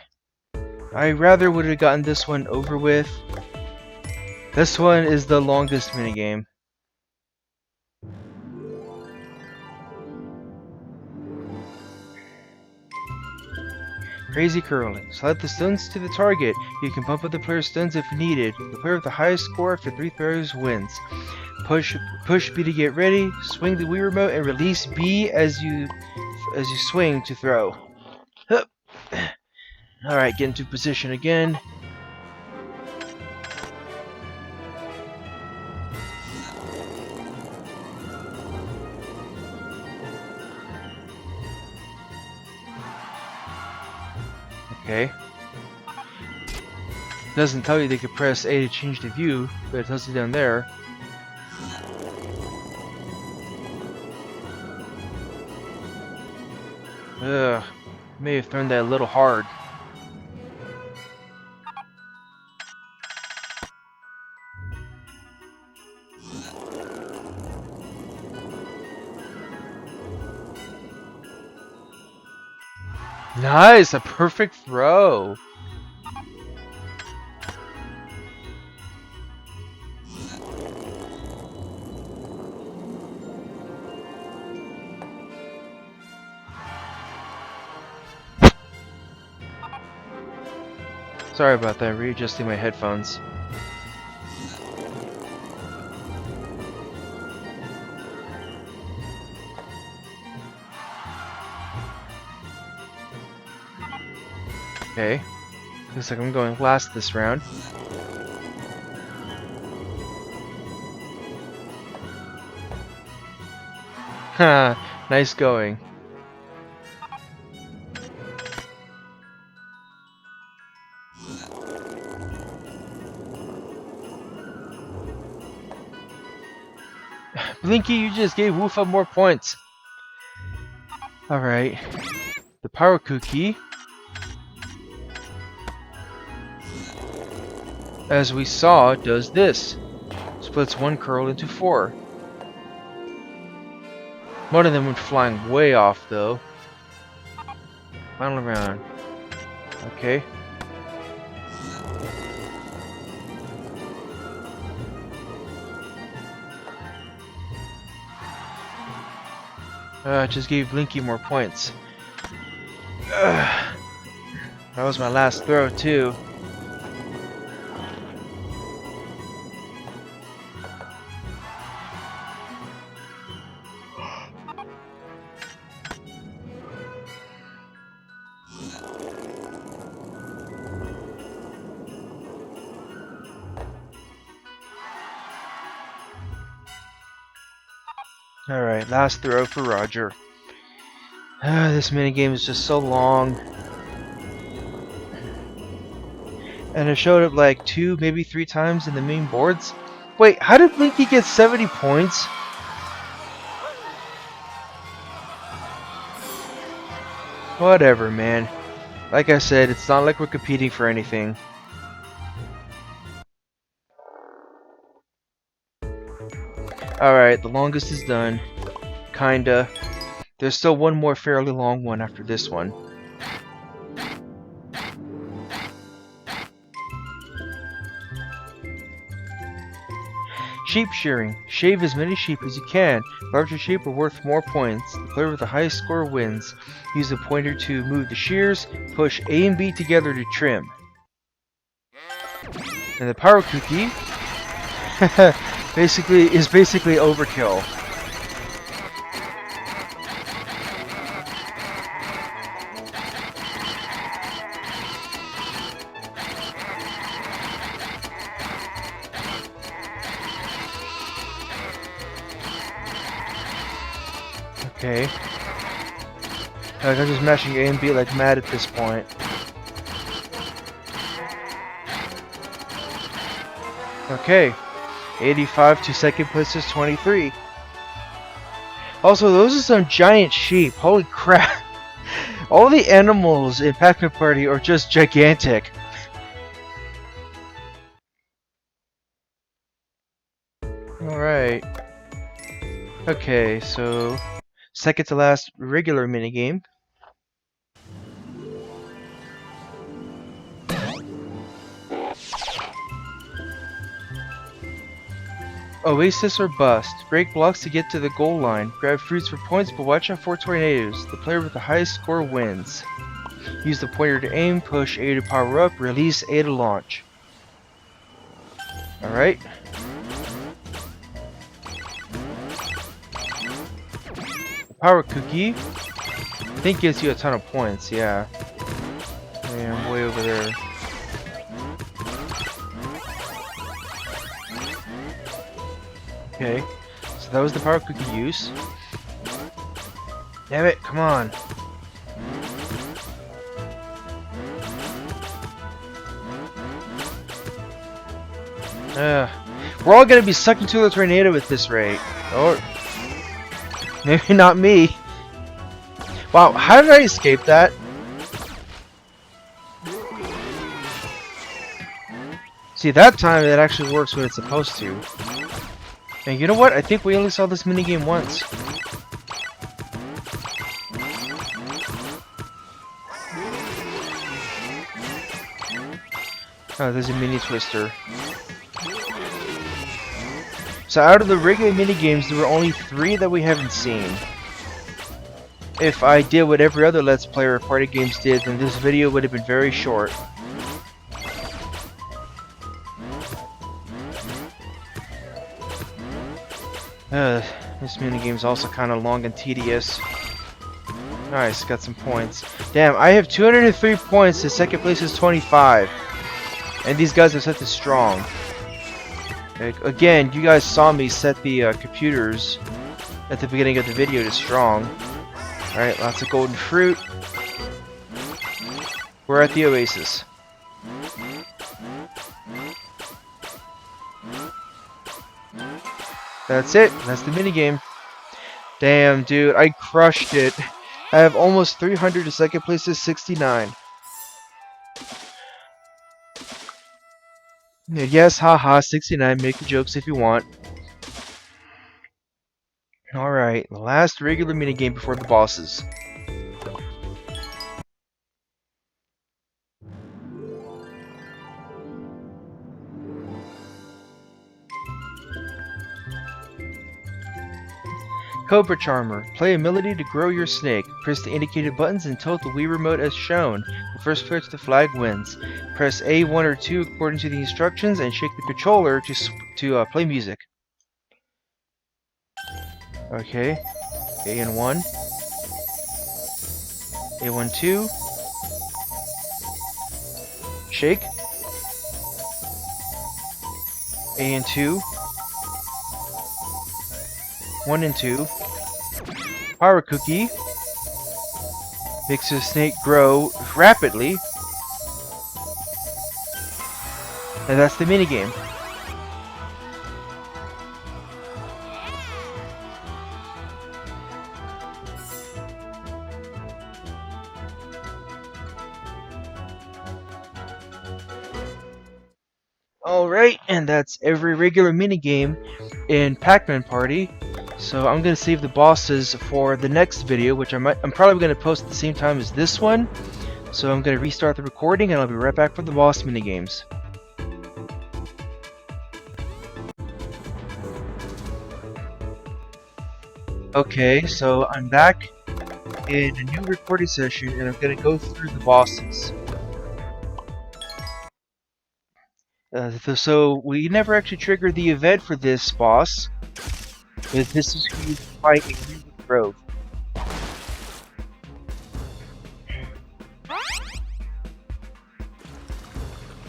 I rather would have gotten this one over with. This one is the longest minigame. Crazy curling. Slide the stones to the target. You can pump up the player's stones if needed. The player with the highest score after 3 throws wins. Push B to get ready. Swing the Wii remote and release B as you swing to throw. Hup. Alright, get into position again. Okay. Doesn't tell you they could press A to change the view, but it tells you down there. Ugh. May have thrown that a little hard. Nice! A perfect throw! Sorry about that, readjusting my headphones. Okay. Looks like I'm going last this round. Ha! Nice going. Blinky, you just gave Woofa more points. Alright. The power cookie, as we saw, does this. Splits one curl into 4. One of them went flying way off, though. Final round. Okay. Just gave Blinky more points. That was my last throw, too. Alright, last throw for Roger. This minigame is just so long. And it showed up like 2, maybe 3 times in the main boards. Wait, how did Blinky get 70 points? Whatever, man. Like I said, it's not like we're competing for anything. Alright, the longest is done. Kinda. There's still one more fairly long one after this one. Sheep shearing. Shave as many sheep as you can. Larger sheep are worth more points. The player with the highest score wins. Use the pointer to move the shears. Push A and B together to trim. And the power cookie is basically overkill. Okay. Like, I'm just mashing A and B like mad at this point. Okay. 85 to second place is 23. Also, those are some giant sheep. Holy crap. All the animals in Pac-Man Party are just gigantic. Alright. Okay, so second to last regular minigame. Oasis or bust. Break blocks to get to the goal line. Grab fruits for points, but watch out for tornadoes. The player with the highest score wins. Use the pointer to aim, push A to power up, release A to launch. Alright. Power cookie. I think gives you a ton of points, yeah. Yeah, I'm way over there. Okay, so that was the power cookie use. Damn it, come on. We're all gonna be sucked into the tornado at this rate. Or maybe not me. Wow, how did I escape that? See, that time it actually works when it's supposed to. And you know what? I think we only saw this minigame once. Oh, there's a mini twister. So out of the regular minigames, there were only 3 that we haven't seen. If I did what every other Let's Play or party games did, then this video would have been very short. This minigame's also kind of long and tedious. Nice, got some points. Damn, I have 203 points, the second place is 25. And these guys are set to strong. Again, you guys saw me set the computers at the beginning of the video to strong. Alright, lots of golden fruit. We're at the Oasis. That's it. That's the minigame. Damn, dude, I crushed it. I have almost 300 to second place is 69. Yes, haha, 69. Make the jokes if you want. Alright, last regular minigame before the bosses. Cobra Charmer. Play a melody to grow your snake. Press the indicated buttons and tilt the Wii remote as shown. The first player to the flag wins. Press A, 1, or 2 according to the instructions and shake the controller to play music. Okay. A and 1. A1, 2. Shake. A and 2. 1 and 2. Power cookie. Makes the snake grow rapidly. And that's the minigame. Alright, and that's every regular minigame in Pac-Man Party. So I'm gonna save the bosses for the next video, which I'm probably gonna post at the same time as this one. So I'm gonna restart the recording, and I'll be right back for the boss minigames. Okay, so I'm back in a new recording session, and I'm gonna go through the bosses. So we never actually triggered the event for this boss. But this is who you fight in Music Grove.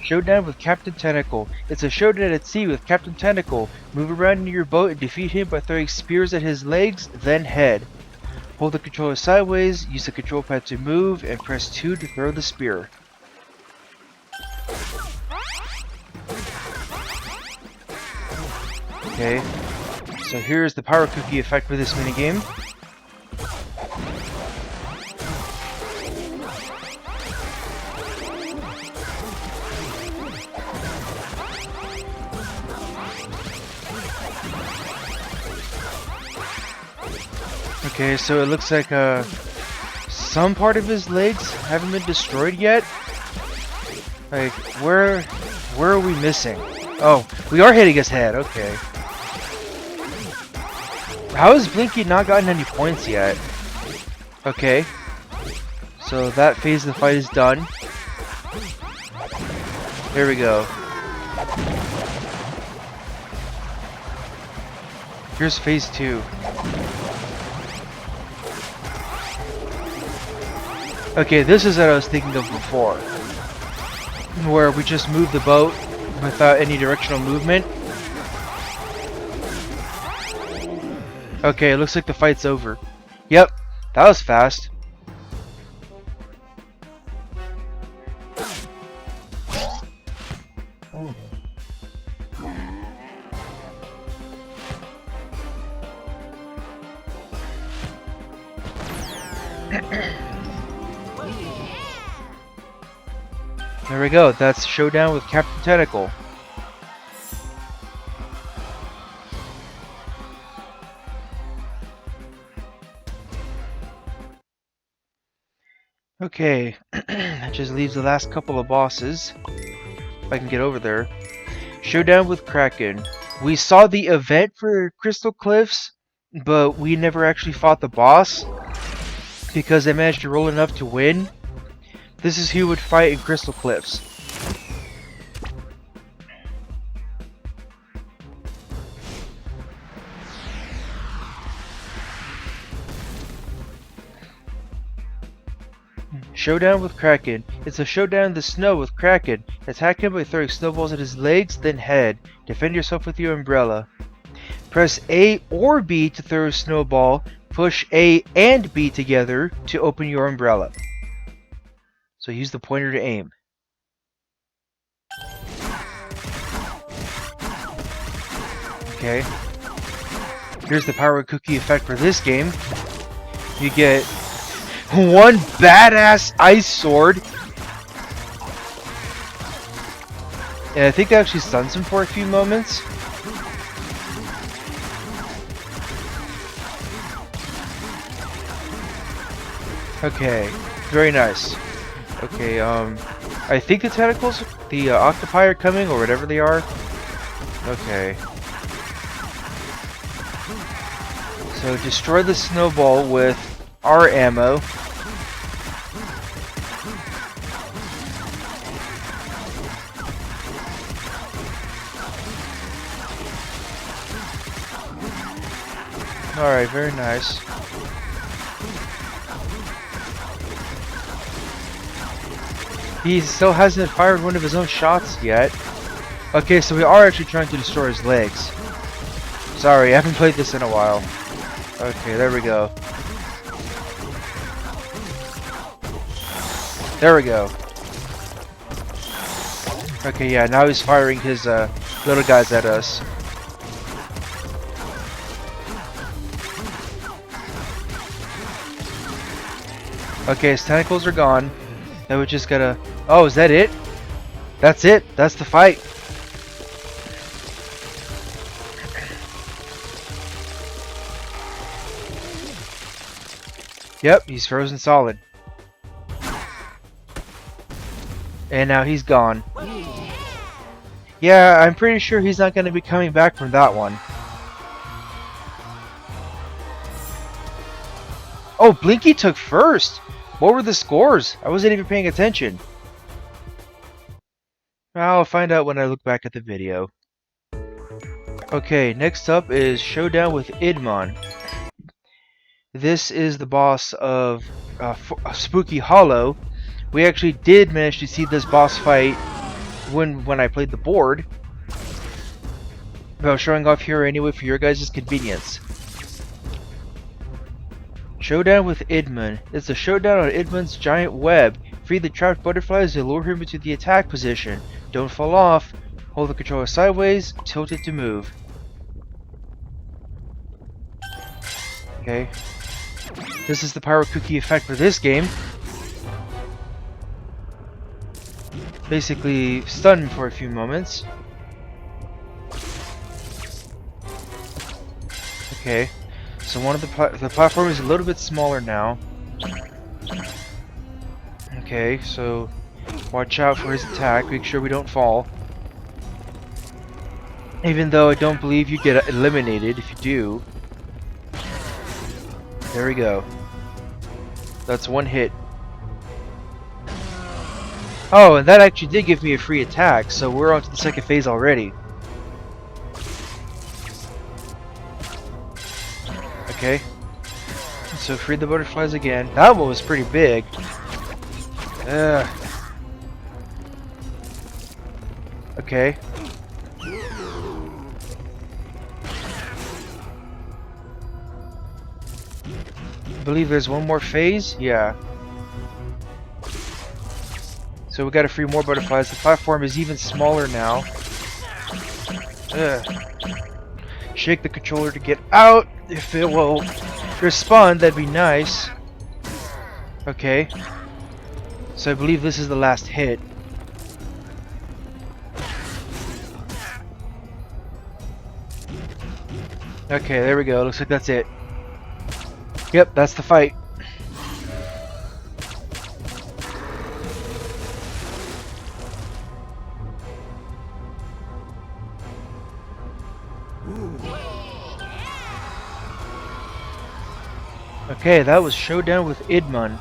Showdown with Captain Tentacle. It's a showdown at sea with Captain Tentacle. Move around in your boat and defeat him by throwing spears at his legs, then head. Hold the controller sideways, use the control pad to move, and press 2 to throw the spear. Okay, so here's the power cookie effect for this minigame. Okay, so it looks like some part of his legs haven't been destroyed yet. Like, where are we missing? Oh, we are hitting his head, okay. How has Blinky not gotten any points yet? Okay. So that phase of the fight is done. Here we go. Here's phase 2. Okay, this is what I was thinking of before. Where we just move the boat without any directional movement. Okay, it looks like the fight's over. Yep, that was fast. There we go, that's Showdown with Captain Tentacle. Okay, that just leaves the last couple of bosses. If I can get over there. Showdown with Kraken. We saw the event for Crystal Cliffs, but we never actually fought the boss because I managed to roll enough to win. This is who would fight in Crystal Cliffs. Showdown with Kraken. It's a showdown in the snow with Kraken. Attack him by throwing snowballs at his legs, then head. Defend yourself with your umbrella. Press A or B to throw a snowball. Push A and B together to open your umbrella. So use the pointer to aim. Okay. Here's the power cookie effect for this game. You get one badass ice sword. And I think that actually stuns him for a few moments. Okay, very nice. Okay, I think the tentacles, the octopi are coming, or whatever they are. Okay. So destroy the snowball with our ammo. Alright, very nice. He still hasn't fired one of his own shots yet. Okay, so we are actually trying to destroy his legs. Sorry, I haven't played this in a while. Okay, there we go. There we go. Okay, yeah, now he's firing his little guys at us. Okay, his tentacles are gone. Now we just gotta... Oh, is that it? That's it. That's the fight. Yep, he's frozen solid. And now he's gone. Yeah, I'm pretty sure he's not going to be coming back from that one. Oh, Blinky took first! What were the scores? I wasn't even paying attention. I'll find out when I look back at the video. Okay, next up is Showdown with Idmon. This is the boss of Spooky Hollow. We actually did manage to see this boss fight when I played the board. But I'm showing off here anyway for your guys' convenience. Showdown with Idman. It's a showdown on Idman's giant web. Free the trapped butterflies and lure him into the attack position. Don't fall off. Hold the controller sideways, tilt it to move. Okay. This is the power cookie effect for this game. Basically, stun him for a few moments. Okay. So one of the platform is a little bit smaller now. Okay, so watch out for his attack. Make sure we don't fall. Even though I don't believe you get eliminated if you do. There we go. That's one hit. Oh, and that actually did give me a free attack, so we're on to the second phase already. Okay. So free the butterflies again. That one was pretty big. Okay. I believe there's one more phase? Yeah. So we gotta free more butterflies. The platform is even smaller now. Shake the controller to get out. If it will respond, that'd be nice. Okay. So I believe this is the last hit. Okay, there we go. Looks like that's it. Yep, that's the fight. Okay, that was Showdown with Idman.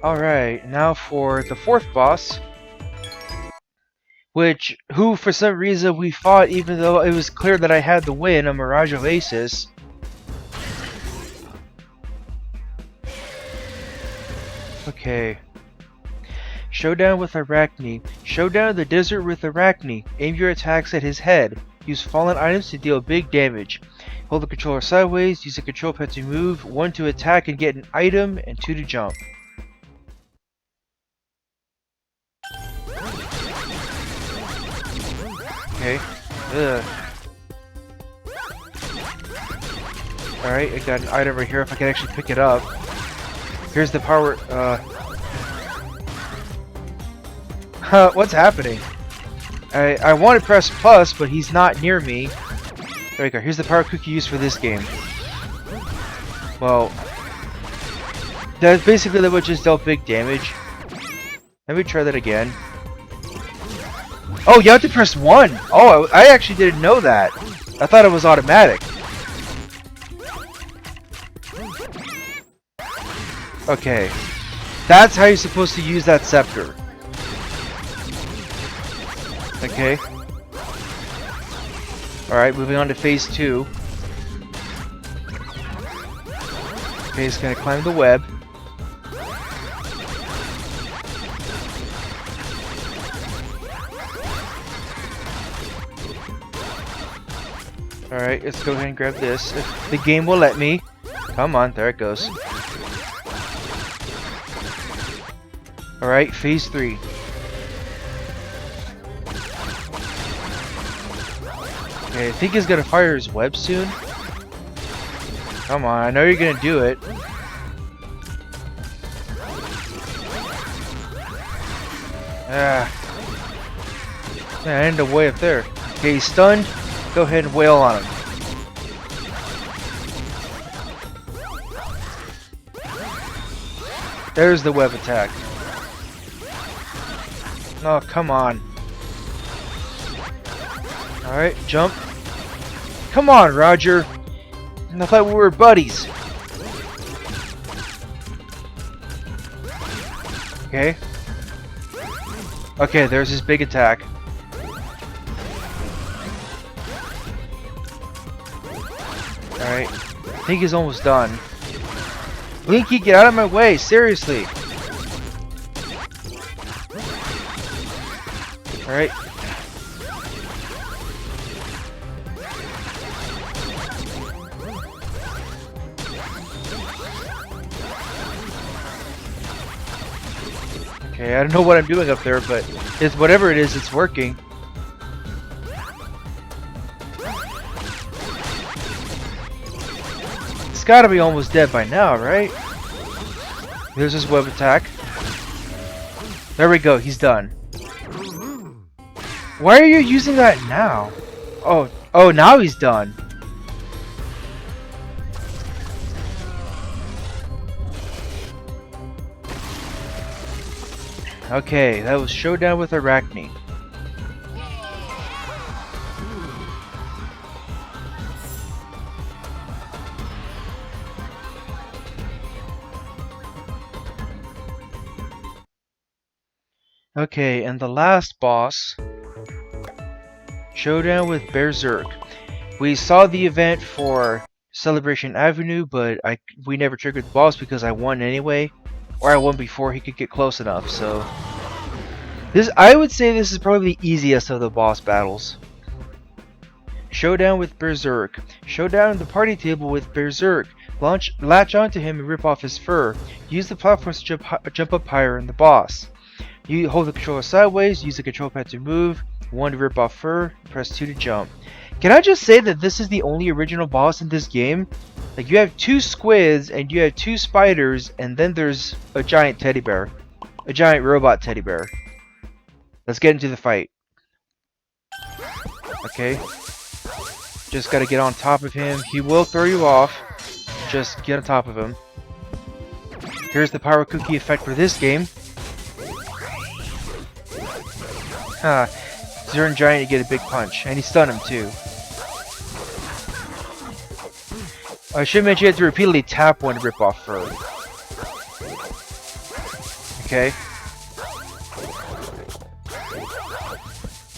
Alright, now for the fourth boss. Who for some reason we fought even though it was clear that I had the win, a Mirage Oasis. Okay. Showdown with Arachne. Showdown in the desert with Arachne. Aim your attacks at his head. Use fallen items to deal big damage. Hold the controller sideways, use the control pad to move, 1 to attack and get an item, and 2 to jump. Okay. Alright, I got an item right here if I can actually pick it up. Here's the power, what's happening? I want to press plus, but he's not near me. There we go. Here's the power cookie used for this game. Well, that's basically what just dealt big damage. Let me try that again. Oh, you have to press 1! Oh, I actually didn't know that. I thought it was automatic. Okay. That's how you're supposed to use that scepter. Okay. Alright, moving on to phase 2. Okay, he's gonna climb the web. Alright, let's go ahead and grab this. If the game will let me. Come on, there it goes. Alright, phase 3. Okay, I think he's gonna fire his web soon. Come on, I know you're gonna do it. Man, I ended up way up there. Okay, he's stunned. Go ahead and wail on him. There's the web attack. Oh, come on. Alright, jump. Come on, Roger. I thought we were buddies. Okay. Okay, there's his big attack. Alright. I think he's almost done. Blinky, get out of my way, seriously. Alright. Okay, I don't know what I'm doing up there, but it's whatever it is, it's working. It's gotta be almost dead by now, right? There's his web attack. There we go, he's done. Why are you using that now? Oh, now he's done. Okay, that was Showdown with Arachne. Okay, and the last boss, Showdown with Berserk. We saw the event for Celebration Avenue, but we never triggered the boss because I won anyway, or I won before he could get close enough. So I would say this is probably the easiest of the boss battles. Showdown with Berserk. Showdown at the party table with Berserk. Latch onto him and rip off his fur. Use the platforms to jump up higher than the boss. You hold the controller sideways, use the control pad to move, 1 to rip off fur, press 2 to jump. Can I just say that this is the only original boss in this game? Like, you have 2 squids, and you have 2 spiders, and then there's a giant teddy bear. A giant robot teddy bear. Let's get into the fight. Okay. Just gotta get on top of him. He will throw you off. Just get on top of him. Here's the power cookie effect for this game. Zern Giant, you get a big punch, and he stunned him too. I should mention you have to repeatedly tap one to rip off fur. Okay.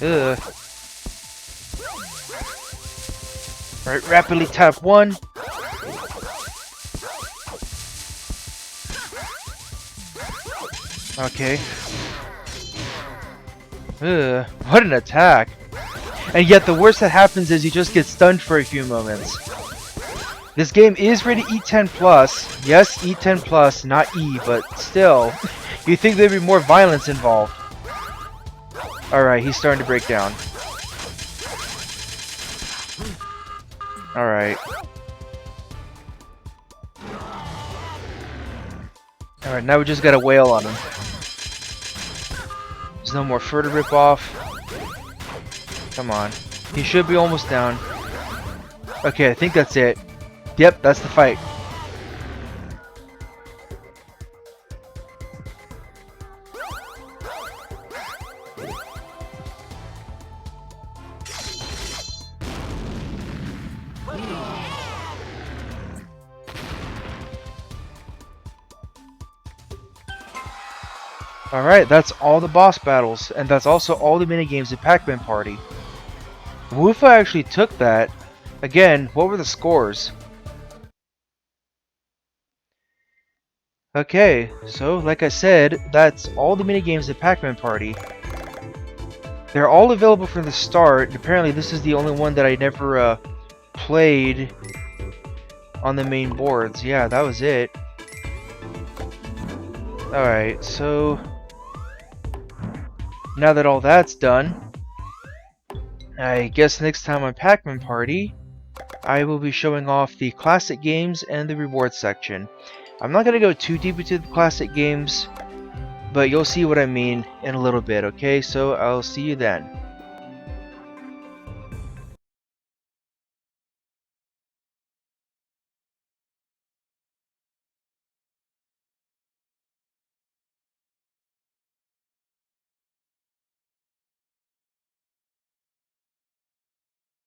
Ugh. Alright, rapidly tap 1. Okay. Ugh, what an attack. And yet the worst that happens is you just get stunned for a few moments. This game is rated E10+. Yes, E10+, not E, but still. You'd think there'd be more violence involved. Alright, he's starting to break down. Alright. Alright, now we just gotta wail on him. There's no more fur to rip off. Come on. He should be almost down. Okay, I think that's it. Yep, that's the fight. Alright, that's all the boss battles, and that's also all the minigames in Pac-Man Party. Woofa actually took that. Again, what were the scores? Okay, so like I said, that's all the minigames in Pac-Man Party. They're all available from the start, and apparently this is the only one that I never played on the main boards. Yeah, that was it. Alright, so now that all that's done, I guess next time on Pac-Man Party, I will be showing off the classic games and the rewards section. I'm not going to go too deep into the classic games, but you'll see what I mean in a little bit, okay? So I'll see you then.